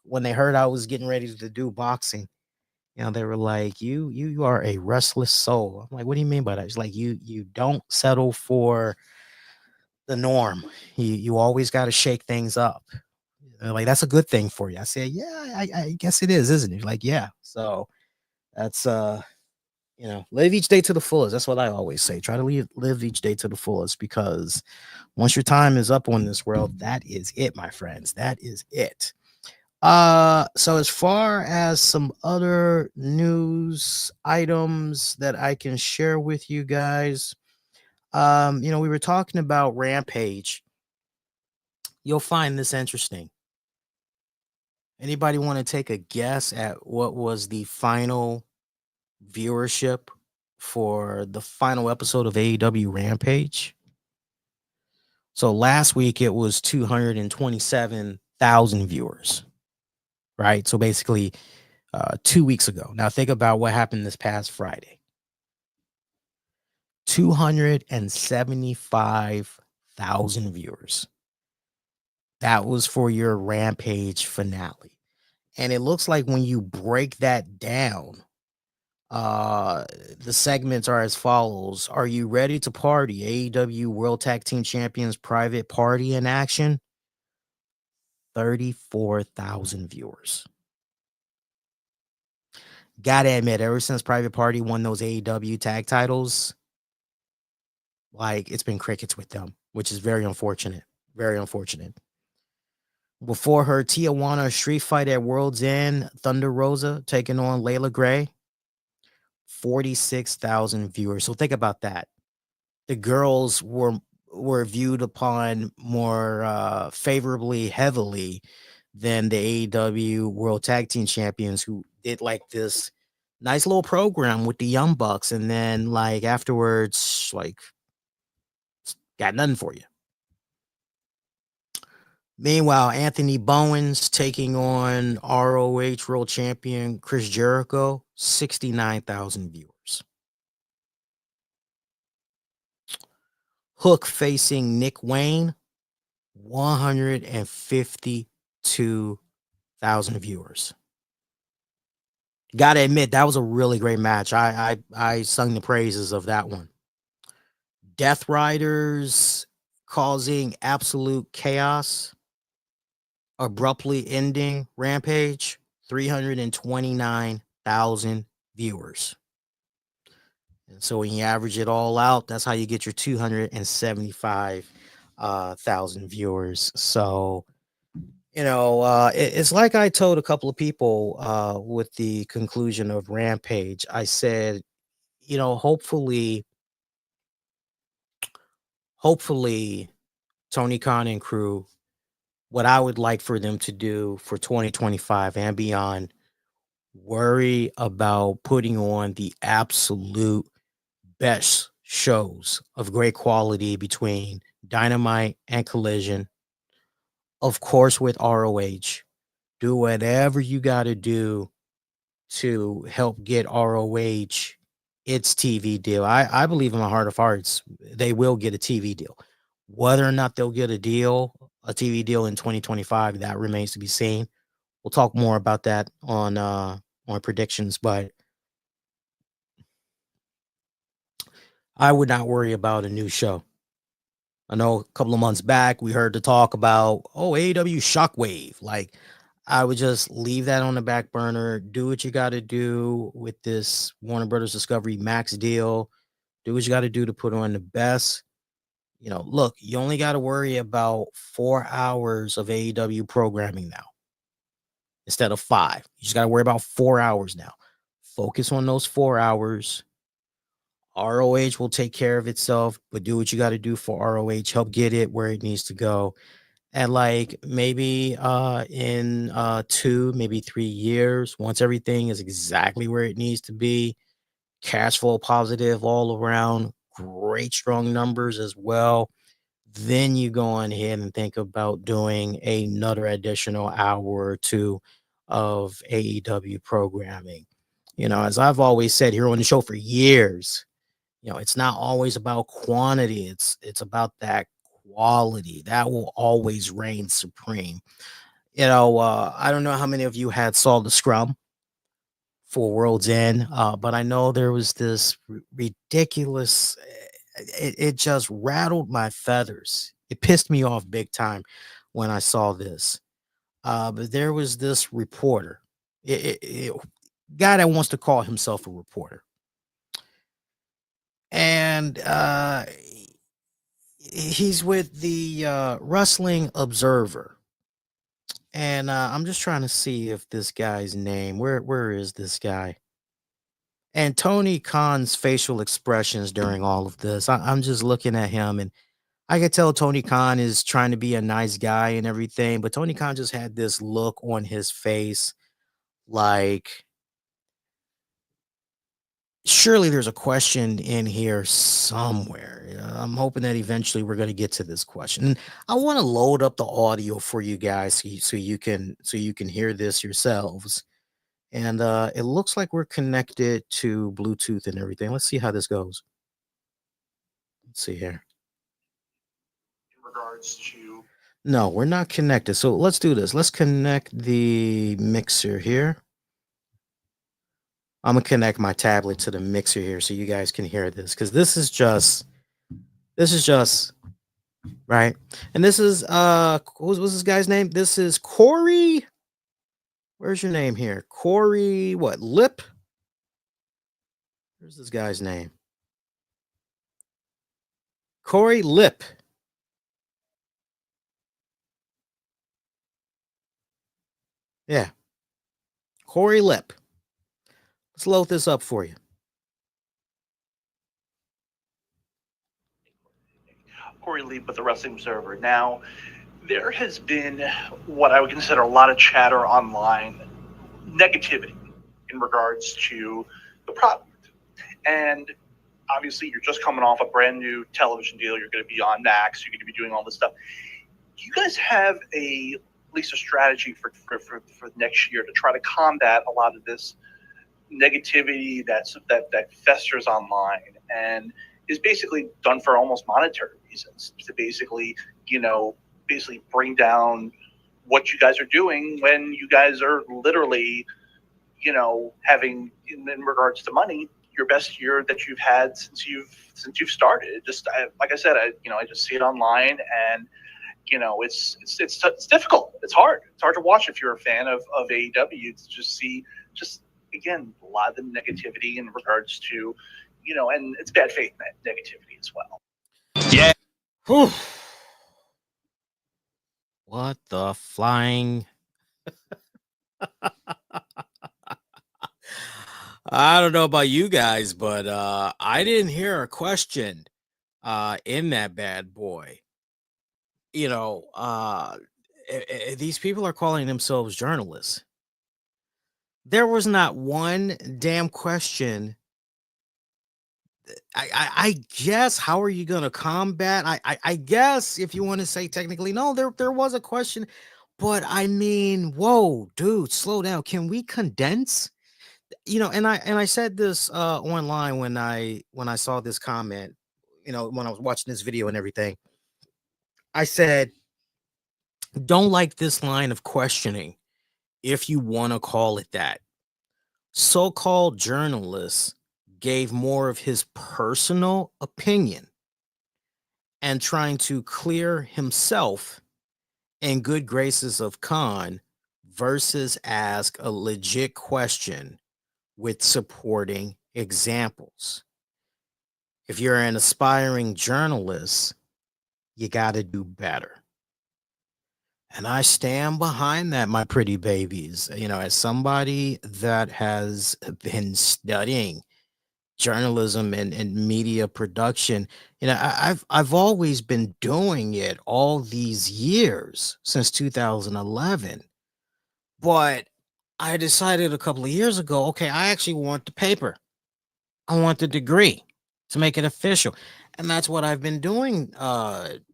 when they heard I was getting ready to do boxing, they were like, you are a restless soul. I'm like, what do you mean by that? It's like, you don't settle for the norm. You always got to shake things up. They're like, that's a good thing for you. I said, yeah, I guess it is, isn't it? Like, yeah. So that's live each day to the fullest. That's what I always say. Try to live each day to the fullest, because once your time is up on this world, that is it, my friends. That is it. So as far as some other news items that I can share with you guys, we were talking about Rampage. You'll find this interesting. Anybody want to take a guess at what was the final viewership for the final episode of AEW Rampage? So last week it was 227,000 viewers, right? So basically 2 weeks ago. Now think about what happened this past Friday. 275,000 viewers. That was for your Rampage finale. And it looks like when you break that down, the segments are as follows. Are you ready to party? AEW World Tag Team Champions Private Party in action. 34,000 viewers. Gotta admit, ever since Private Party won those AEW tag titles, like, it's been crickets with them, which is very unfortunate. Very unfortunate. Before her Tijuana street fight at World's End, Thunder Rosa taking on Layla Gray. 46,000 viewers. So think about that. The girls were viewed upon more favorably, heavily, than the AEW World Tag Team Champions, who did like this nice little program with the Young Bucks, and then like afterwards, like, got nothing for you. Meanwhile, Anthony Bowens taking on ROH World Champion Chris Jericho, 69,000 viewers. Hook facing Nick Wayne, 152,000 viewers. Gotta admit, that was a really great match. I sung the praises of that one. Death Riders causing absolute chaos, abruptly ending Rampage, 329,000 viewers. And so when you average it all out, that's how you get your 275,000 viewers. So, it's like I told a couple of people with the conclusion of Rampage. I said, hopefully Tony Khan and crew, what I would like for them to do for 2025 and beyond, worry about putting on the absolute best shows of great quality between Dynamite and Collision. Of course, with ROH, do whatever you got to do to help get ROH its TV deal. I believe in my heart of hearts, they will get a TV deal. Whether or not they'll get a TV deal in 2025, that remains to be seen. We'll talk more about that on predictions, but I would not worry about a new show. I know a couple of months back we heard the talk about, AEW Shockwave. Like, I would just leave that on the back burner. Do what you got to do with this Warner Brothers Discovery Max deal. Do what you got to do to put on the best Look, you only got to worry about 4 hours of AEW programming now instead of 5. You just got to worry about 4 hours now. Focus on those 4 hours. ROH will take care of itself, but do what you got to do for ROH. Help get it where it needs to go. And like maybe in 2, maybe 3 years, once everything is exactly where it needs to be, cash flow positive all around, great strong numbers as well, then you go on ahead and think about doing another additional hour or two of AEW programming. As I've always said here on the show for years, it's not always about quantity, it's about that quality that will always reign supreme. I don't know how many of you had saw the scrum for World's End, but I know there was this ridiculous. It just rattled my feathers. It pissed me off big time when I saw this. But there was this reporter, guy that wants to call himself a reporter, and he's with the Wrestling Observer. And I'm just trying to see if this guy's name, where is this guy? And Tony Khan's facial expressions during all of this. I'm just looking at him, and I could tell Tony Khan is trying to be a nice guy and everything, but Tony Khan just had this look on his face like, surely there's a question in here somewhere. I'm hoping that eventually we're going to get to this question. And I want to load up the audio for you guys so you can hear this yourselves. And it looks like we're connected to Bluetooth and everything. Let's see how this goes. Let's see here. In regards to No, we're not connected. So let's do this. Let's connect the mixer here. I'm gonna connect my tablet to the mixer here so you guys can hear this, because this is just right. And this is what's this guy's name? This is Corey. Where's your name here? Corey what? Lip? Where's this guy's name? Corey Lip. Yeah. Corey Lip. Let's load this up for you. Corey Lee with the Wrestling Observer. Now, there has been what I would consider a lot of chatter online, negativity in regards to the product. And obviously, you're just coming off a brand new television deal. You're going to be on Max. You're going to be doing all this stuff. Do you guys have at least a strategy for next year to try to combat a lot of this negativity that festers online and is basically done for almost monetary reasons to basically bring down what you guys are doing when you guys are literally having in regards to money your best year that you've had since you've started. Like I said, I just see it online, and it's difficult. It's hard to watch if you're a fan of AEW to just see again a lot of the negativity in regards to and it's bad faith negativity as well. Yeah. Whew. What the flying? I don't know about you guys, but I didn't hear a question in that bad boy. These people are calling themselves journalists. There was not one damn question. I guess, how are you going to combat? I guess if you want to say technically, no, there was a question, but I mean, whoa, dude, slow down. Can we condense? And I said this online when I saw this comment, when I was watching this video and everything. I said, don't like this line of questioning, if you want to call it that. So-called journalists gave more of his personal opinion and trying to clear himself in good graces of Khan versus ask a legit question with supporting examples. If you're an aspiring journalist, you got to do better. And I stand behind that, my pretty babies. As somebody that has been studying journalism and media production, I've always been doing it all these years since 2011. But I decided a couple of years ago, okay, I actually want the paper. I want the degree to make it official. And that's what I've been doing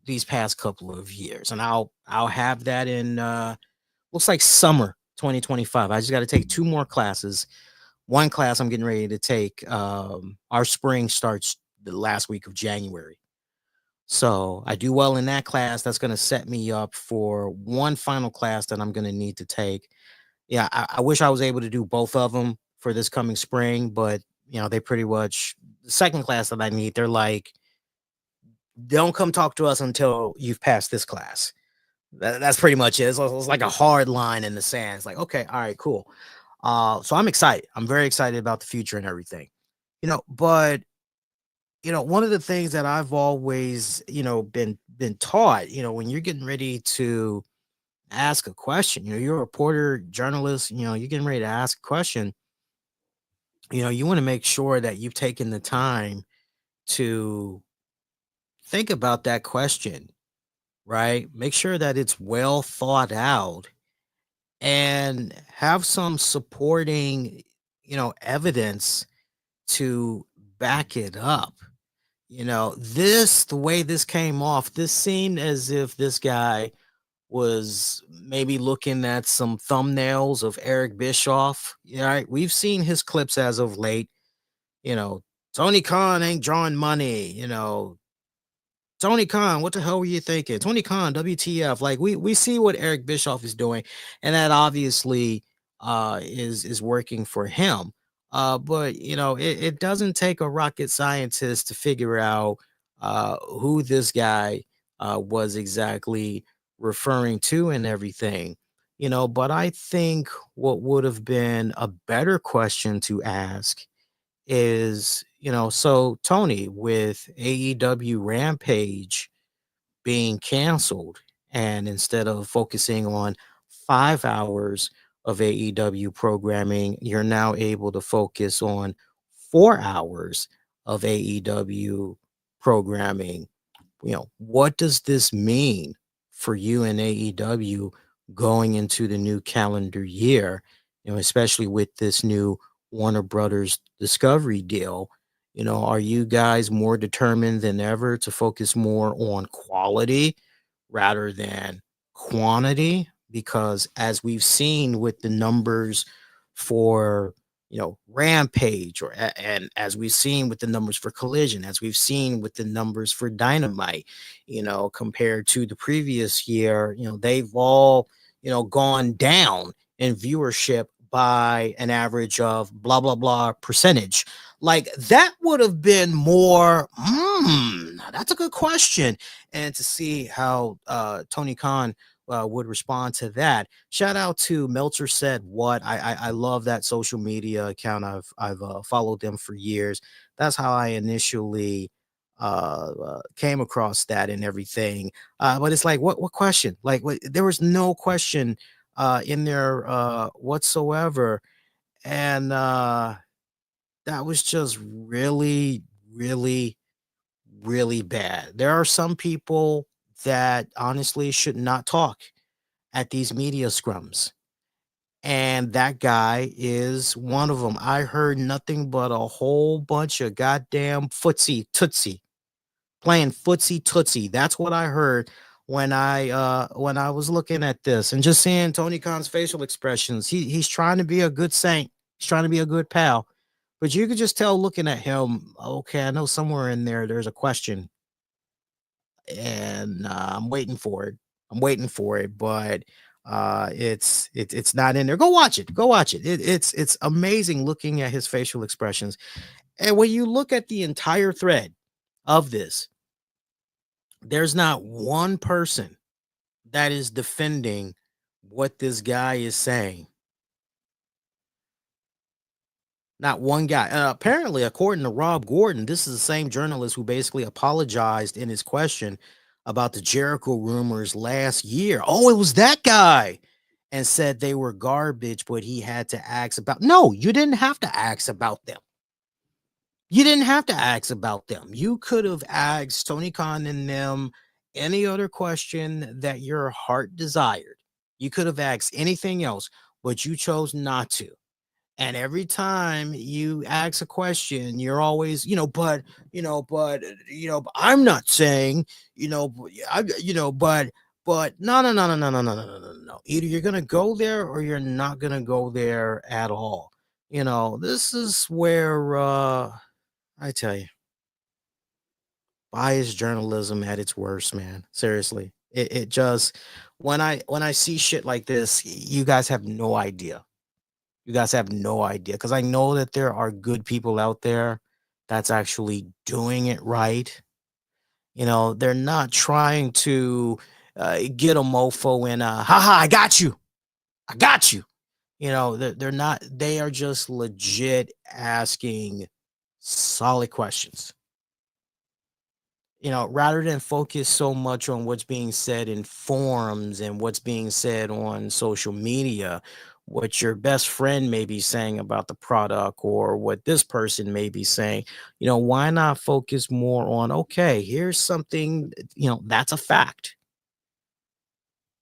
these past couple of years. And I'll have that in looks like summer 2025. I just got to take 2 more classes. One class I'm getting ready to take. Our spring starts the last week of January. So I do well in that class. That's going to set me up for one final class that I'm going to need to take. Yeah, I wish I was able to do both of them for this coming spring, but they pretty much the second class that I need, they're like, don't come talk to us until you've passed this class. That's pretty much it. It's like a hard line in the sand. It's like, okay, all right, cool. So I'm excited. I'm very excited about the future and everything. But one of the things that I've always, been taught, when you're getting ready to ask a question, you're a reporter, journalist, you're getting ready to ask a question, you want to make sure that you've taken the time to think about that question, right? Make sure that it's well thought out and have some supporting, evidence to back it up. The way this came off, this seemed as if this guy was maybe looking at some thumbnails of Eric Bischoff. Right? We've seen his clips as of late. You know, Tony Khan ain't drawing money. Tony Khan, what the hell were you thinking? Tony Khan, WTF? Like we see what Eric Bischoff is doing, and that obviously is working for him. But it doesn't take a rocket scientist to figure out who this guy was exactly referring to and everything. But I think what would have been a better question to ask is, so Tony, with AEW Rampage being canceled, and instead of focusing on 5 hours of AEW programming, you're now able to focus on 4 hours of AEW programming. What does this mean for you and AEW going into the new calendar year? Especially with this new Warner Brothers Discovery deal. Are you guys more determined than ever to focus more on quality rather than quantity? Because as we've seen with the numbers for Rampage, and as we've seen with the numbers for Collision, as we've seen with the numbers for Dynamite, compared to the previous year, they've all gone down in viewership by an average of blah blah blah percentage. Like that would have been more. That's a good question, and to see how Tony Khan would respond to that. Shout out to Meltzer Said What. I love that social media account. I've followed them for years. That's how I initially came across that and everything. But it's like, what question? Like, there was no question in there whatsoever, and that was just really, really, really bad. There are some people that honestly should not talk at these media scrums. And that guy is one of them. I heard nothing but a whole bunch of goddamn footsie tootsie playing footsie tootsie. That's what I heard when I was looking at this and just seeing Tony Khan's facial expressions. He's trying to be a good saint. He's trying to be a good pal. But you could just tell looking at him, okay, I know somewhere in there's a question. And I'm waiting for it. But it's not in there. Go watch it. It's amazing looking at his facial expressions. And when you look at the entire thread of this, there's not one person that is defending what this guy is saying. Not one guy. Apparently, according to Rob Gordon, this is the same journalist who basically apologized in his question about the Jericho rumors last year. Oh, it was that guy. And said they were garbage, but he had to ask about. No, you didn't have to ask about them. You didn't have to ask about them. You could have asked Tony Khan and them any other question that your heart desired. You could have asked anything else, but you chose not to. And every time you ask a question, you're always, I'm not saying, but no. Either you're gonna go there or you're not gonna go there at all. This is where I tell you, biased journalism at its worst, man. Seriously. It just when I see shit like this, you guys have no idea. You guys have no idea because I know that there are good people out there that's actually doing it right. They're not trying to get a mofo in haha, I got you. I got you. They're not, they are just legit asking solid questions. Rather than focus so much on what's being said in forums and what's being said on social media, what your best friend may be saying about the product or what this person may be saying, why not focus more on, okay, here's something, that's a fact.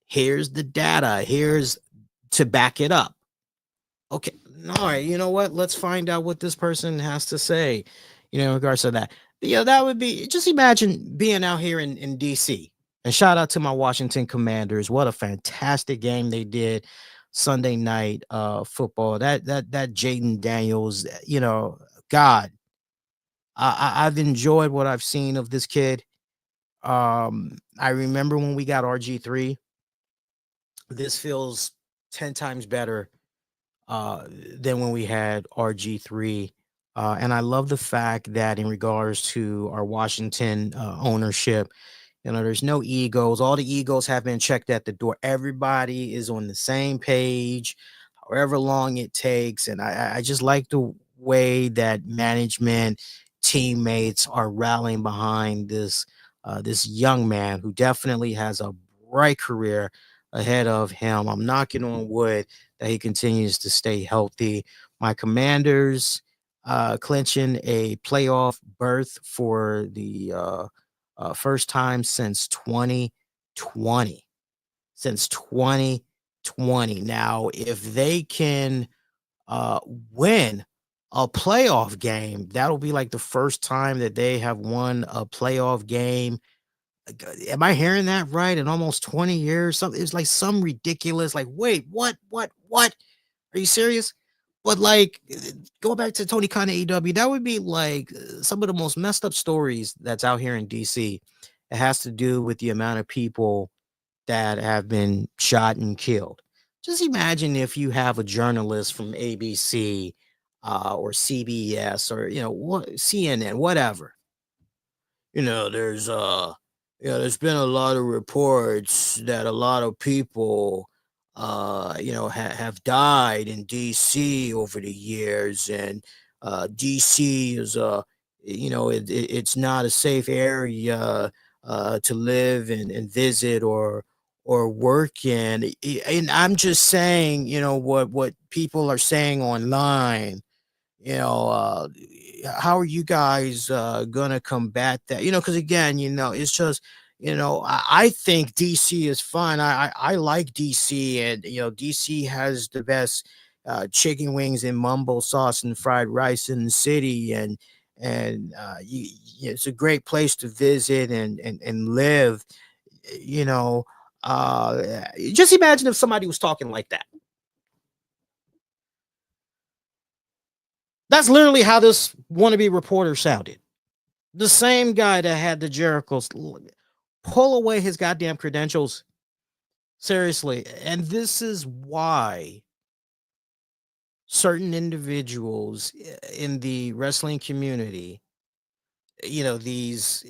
Here's the data. Here's to back it up. Okay. All right. You know what? Let's find out what this person has to say, in regards to that. That would be, just imagine being out here in DC. And shout out to my Washington Commanders. What a fantastic game they did Sunday night football. That Jaden Daniels, God, I've enjoyed what I've seen of this kid. I remember when we got RG3. This feels 10 times better than when we had RG3. And I love the fact that in regards to our Washington ownership, there's no egos. All the egos have been checked at the door. Everybody is on the same page, however long it takes. And I just like the way that management, teammates are rallying behind this young man who definitely has a bright career ahead of him. I'm knocking on wood that he continues to stay healthy. My Commanders clinching a playoff berth for the first time since 2020. Since 2020. Now, if they can win a playoff game, that'll be like the first time that they have won a playoff game. Am I hearing that right? In almost 20 years, something, it's like some ridiculous, like, wait, what? Are you serious? But like, go back to Tony Khan AEW, that would be like some of the most messed up stories that's out here in DC. It has to do with the amount of people that have been shot and killed. Just imagine if you have a journalist from ABC or CBS or CNN, whatever. There's been a lot of reports that a lot of people have died in DC over the years, and DC is it's not a safe area to live and visit or work in. And I'm just saying, what people are saying online, how are you guys gonna combat that? Because again, it's just, I think DC is fun. I like DC, and DC has the best chicken wings and mumbo sauce and fried rice in the city, and it's a great place to visit and live. Just imagine if somebody was talking like that. That's literally how this wannabe reporter sounded. The same guy that had the Jericho's pull away his goddamn credentials. Seriously. And this is why certain individuals in the wrestling community, these,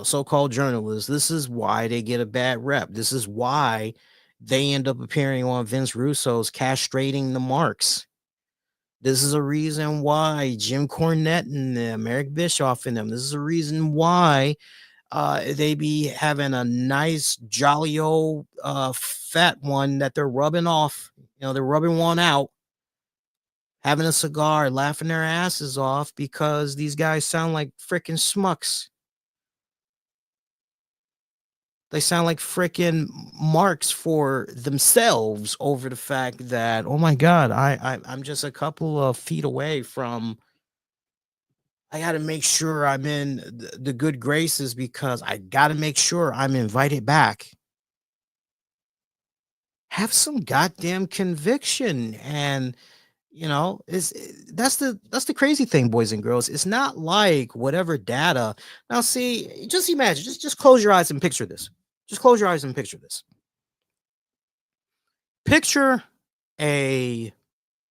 so-called journalists, this is why they get a bad rep. This is why they end up appearing on Vince Russo's Castrating the Marks. This is a reason why Jim Cornette and them, Eric Bischoff and them, this is a reason why They be having a nice, jolly old fat one that they're rubbing off. They're rubbing one out, having a cigar, laughing their asses off because these guys sound like freaking schmucks. They sound like freaking marks for themselves over the fact that, oh my God, I'm just a couple of feet away from. I got to make sure I'm in the good graces because I got to make sure I'm invited back. Have some goddamn conviction. And that's the crazy thing, boys and girls. It's not like whatever data. Now see, just imagine, just close your eyes and picture this. Just close your eyes and picture this. Picture a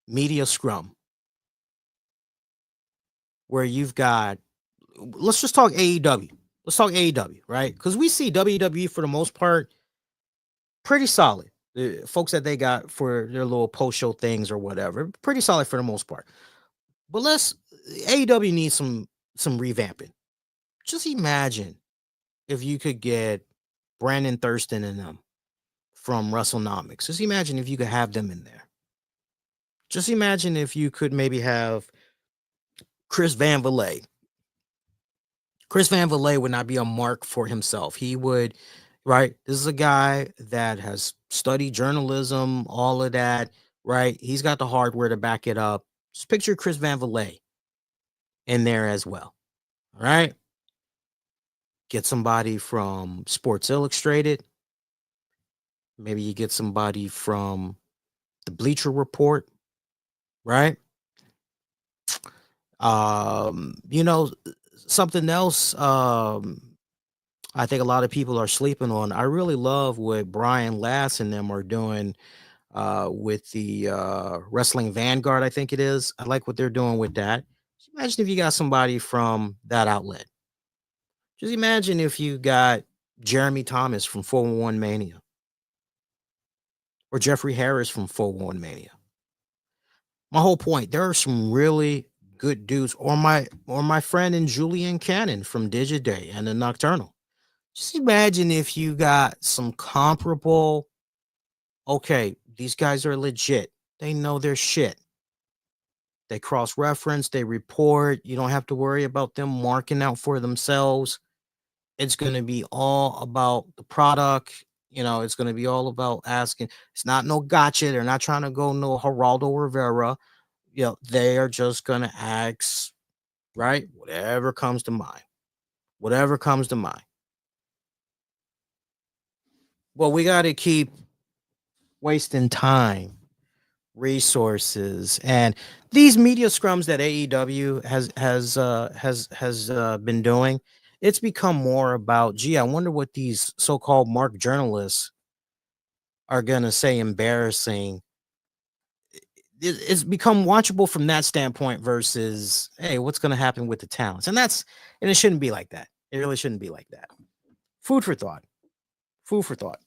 media scrum where you've got, let's just talk AEW. Let's talk AEW, right? Because we see WWE for the most part pretty solid. The folks that they got for their little post-show things or whatever, pretty solid for the most part. But AEW needs some revamping. Just imagine if you could get Brandon Thurston and them from WrestleNomics. Just imagine if you could have them in there. Just imagine if you could maybe have Chris Van Vliet. Chris Van Vliet would not be a mark for himself. He would, right? This is a guy that has studied journalism, all of that, right? He's got the hardware to back it up. Just picture Chris Van Vliet in there as well. All right. Get somebody from Sports Illustrated. Maybe you get somebody from the Bleacher Report, right? Something else I think a lot of people are sleeping on. I really love what Brian Lass and them are doing with the Wrestling Vanguard, I think it is. I like what they're doing with that. Just imagine if you got somebody from that outlet. Just imagine if you got Jeremy Thomas from 411 Mania or Jeffrey Harris from 411 Mania. My whole point, there are some really good dudes, or my friend and Julian Cannon from Digiday and the Nocturnal. Just imagine if you got some comparable, okay, these guys are legit. They know their shit. They cross-reference, they report. You don't have to worry about them marking out for themselves. It's going to be all about the product. It's going to be all about asking. It's not no gotcha. They're not trying to go no Geraldo Rivera. They are just going to ask, right? Whatever comes to mind. Whatever comes to mind. Well, we got to keep wasting time, resources, and these media scrums that AEW has been doing. It's become more about, gee, I wonder what these so-called mark journalists are gonna say embarrassing. It's become watchable from that standpoint versus, hey, what's gonna happen with the talents? And it shouldn't be like that. It really shouldn't be like that. Food for thought. Food for thought.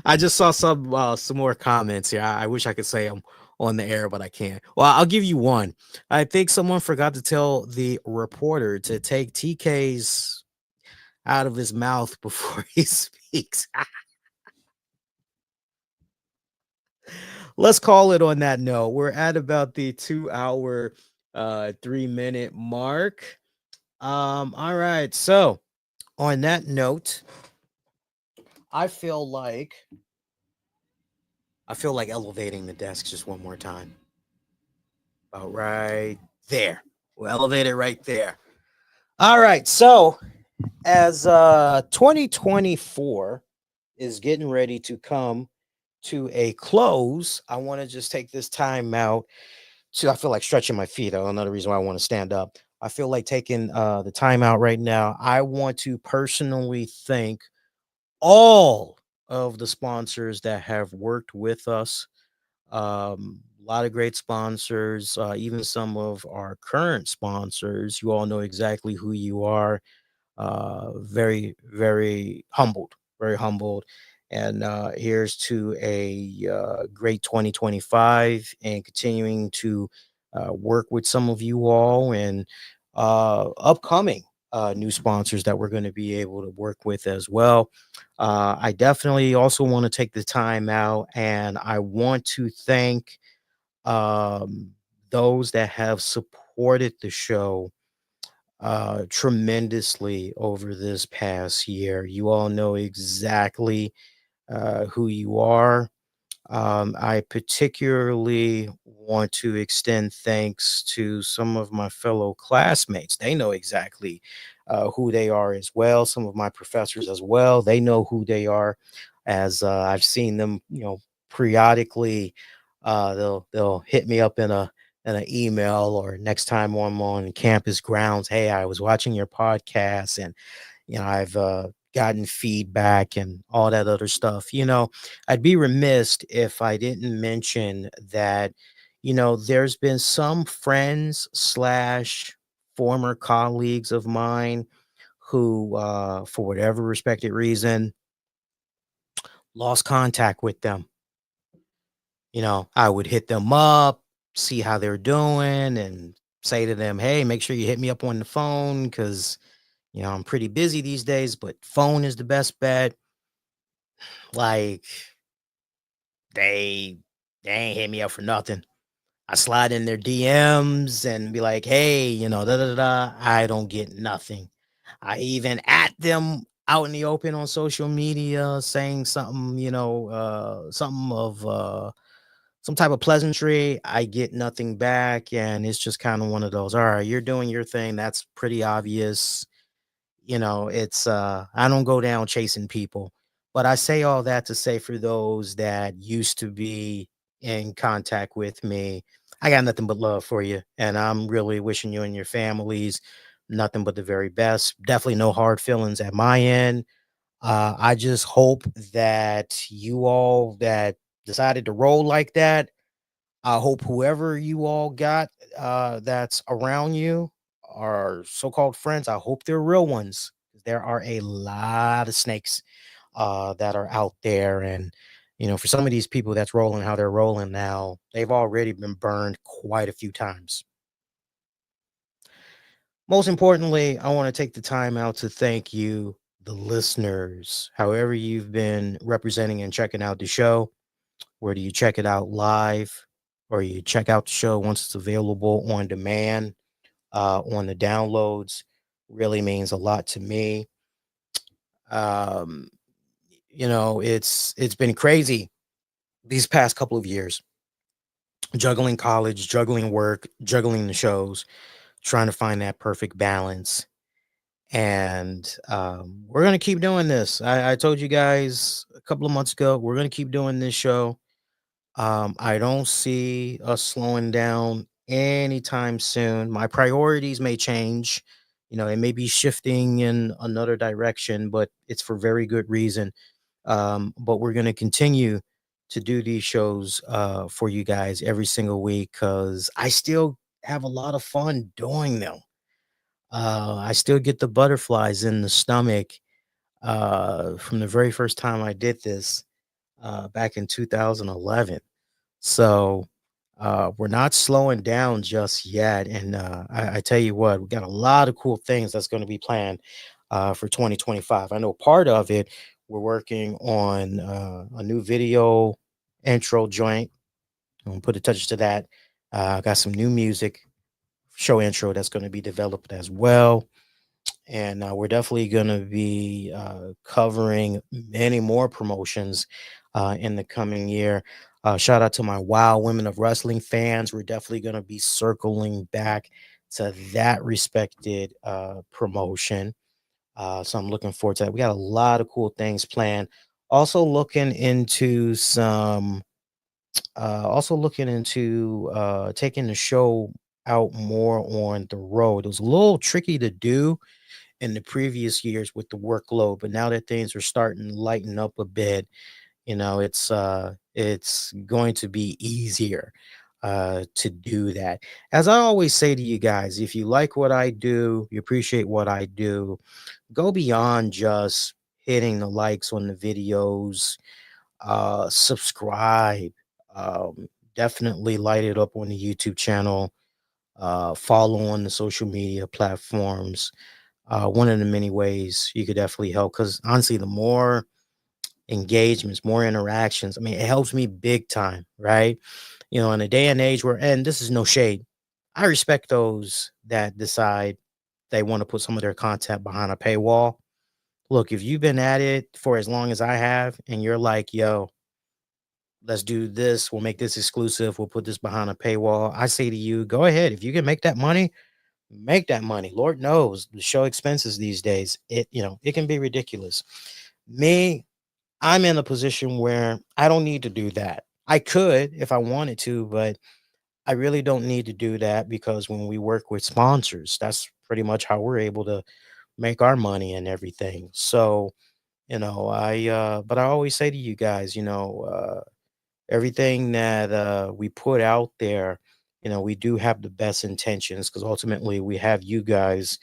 I just saw some more comments here. I wish I could say them on the air, but I can't. Well, I'll give you one. I think someone forgot to tell the reporter to take TK's out of his mouth before he speaks. Let's call it on that note. We're at about the 2 hour, 3-minute mark. All right. So on that note, I feel like elevating the desk just one more time. About right there. We'll elevate it right there. All right. So as 2024 is getting ready to come to a close, I want to just take this time out to, I feel like stretching my feet. Another reason why I want to stand up. I feel like taking the time out right now. I want to personally thank all of the sponsors that have worked with us. A lot of great sponsors, even some of our current sponsors. You all know exactly who you are. Very, very humbled, very humbled. And here's to a great 2025 and continuing to work with some of you all and upcoming new sponsors that we're going to be able to work with as well. I definitely also want to take the time out, and I want to thank um, those that have supported the show tremendously over this past year. You all know exactly who you are. I particularly want to extend thanks to some of my fellow classmates. They know exactly who they are as well. Some of my professors as well. They know who they are, as I've seen them, periodically. They'll hit me up in an email, or next time I'm on campus grounds. Hey, I was watching your podcast, and I've gotten feedback and all that other stuff. I'd be remiss if I didn't mention that, there's been some friends slash former colleagues of mine who, for whatever respected reason, lost contact with them. I would hit them up, see how they're doing, and say to them, hey, make sure you hit me up on the phone, because I'm pretty busy these days, but phone is the best bet. Like, they ain't hit me up for nothing. I slide in their DMs and be like, hey, da da da. I don't get nothing. I even at them out in the open on social media saying something, something of some type of pleasantry. I get nothing back. And it's just kind of one of those, all right, you're doing your thing. That's pretty obvious. It's I don't go down chasing people. But I say all that to say, for those that used to be in contact with me, I got nothing but love for you, and I'm really wishing you and your families nothing but the very best. Definitely no hard feelings at my end. I just hope that you all that decided to roll like that, I hope whoever you all got that's around you are so-called friends, I hope they're real ones. There are a lot of snakes that are out there. And, for some of these people that's rolling how they're rolling now, they've already been burned quite a few times. Most importantly, I want to take the time out to thank you, the listeners, however you've been representing and checking out the show. Whether you check it out live or you check out the show once it's available on demand, on the downloads, really means a lot to me. Um, it's been crazy these past couple of years, juggling college, juggling work, juggling the shows, trying to find that perfect balance. And we're gonna keep doing this. I told you guys a couple of months ago, we're gonna keep doing this show. I don't see us slowing down anytime soon. My priorities may change. It may be shifting in another direction, but it's for very good reason. But we're going to continue to do these shows for you guys every single week, because I still have a lot of fun doing them. I still get the butterflies in the stomach from the very first time I did this back in 2011. So we're not slowing down just yet. And I tell you what, we got a lot of cool things that's going to be planned for 2025. I know part of it, we're working on a new video intro joint. I'm going to put a touch to that. Got some new music show intro that's going to be developed as well. And we're definitely going to be covering many more promotions in the coming year. Shout out to my Wow Women of Wrestling fans. We're definitely going to be circling back to that respected promotion. So I'm looking forward to that. We got a lot of cool things planned. Also looking into taking the show out more on the road. It was a little tricky to do in the previous years with the workload, but now that things are starting to lighten up a bit, it's going to be easier to do that. As I always say to you guys, if you like what I do, you appreciate what I do, go beyond just hitting the likes on the videos, subscribe, definitely light it up on the YouTube channel. follow on the social media platforms. One of the many ways you could definitely help, because honestly, the more engagements, more interactions, I mean, it helps me big time, right? In a day and age where, and this is no shade, I respect those that decide they want to put some of their content behind a paywall. Look, if you've been at it for as long as I have, and you're like, yo, let's do this, we'll make this exclusive, we'll put this behind a paywall, I say to you, go ahead. If you can make that money, make that money. Lord knows the show expenses these days, it can be ridiculous. Me, I'm in a position where I don't need to do that. I could if I wanted to, but I really don't need to do that, because when we work with sponsors, that's pretty much how we're able to make our money and everything. So, but I always say to you guys, everything that we put out there, we do have the best intentions, because ultimately we have you guys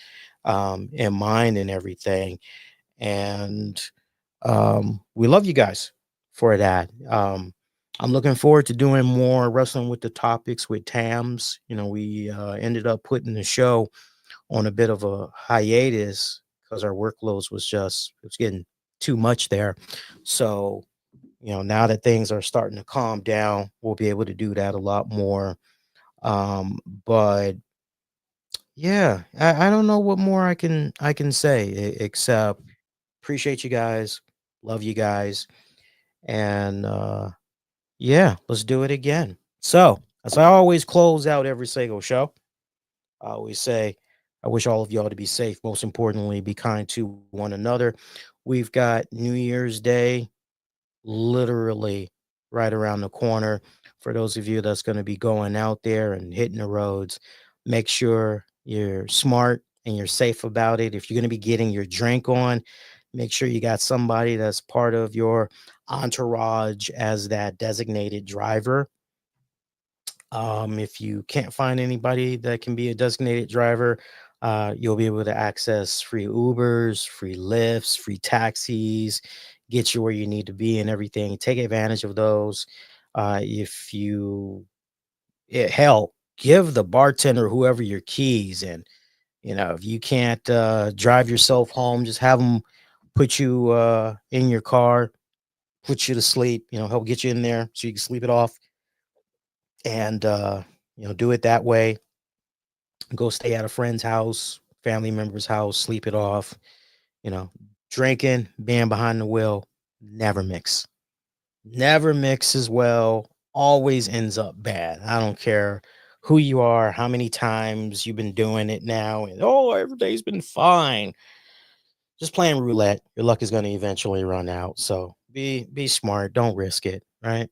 in mind and everything. And we love you guys for that. I'm looking forward to doing more wrestling with the topics with Tams. We ended up putting the show on a bit of a hiatus because our workloads it was getting too much there. So, now that things are starting to calm down, we'll be able to do that a lot more. But yeah, I don't know what more I can say except appreciate you guys, love you guys, and yeah, let's do it again. So, as I always close out every single show, I always say, I wish all of y'all to be safe. Most importantly, be kind to one another. We've got New Year's Day literally right around the corner. For those of you that's going to be going out there and hitting the roads, make sure you're smart and you're safe about it. If you're going to be getting your drink on, make sure you got somebody that's part of your entourage as that designated driver. If you can't find anybody that can be a designated driver, you'll be able to access free Ubers, free Lyfts, free taxis, get you where you need to be and everything. Take advantage of those. If you, hell, give the bartender, whoever, your keys. And, if you can't drive yourself home, just have them put you in your car, put you to sleep, help get you in there so you can sleep it off. And, do it that way. Go stay at a friend's house, family member's house, sleep it off. You know, Drinking, being behind the wheel, never mix. Never mix as well. Always ends up bad. I don't care who you are, how many times you've been doing it now, and every day's been fine. Just playing roulette. Your luck is going to eventually run out. So be smart. Don't risk it. Right.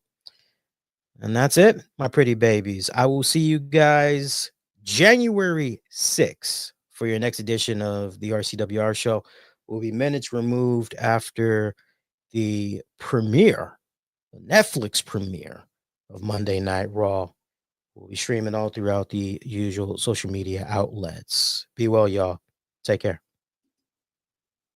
And that's it, my pretty babies. I will see you guys January 6th for your next edition of the RCWR show. Will be minutes removed after the premiere, the Netflix premiere of Monday Night Raw. We'll be streaming all throughout the usual social media outlets. Be well, y'all. Take care.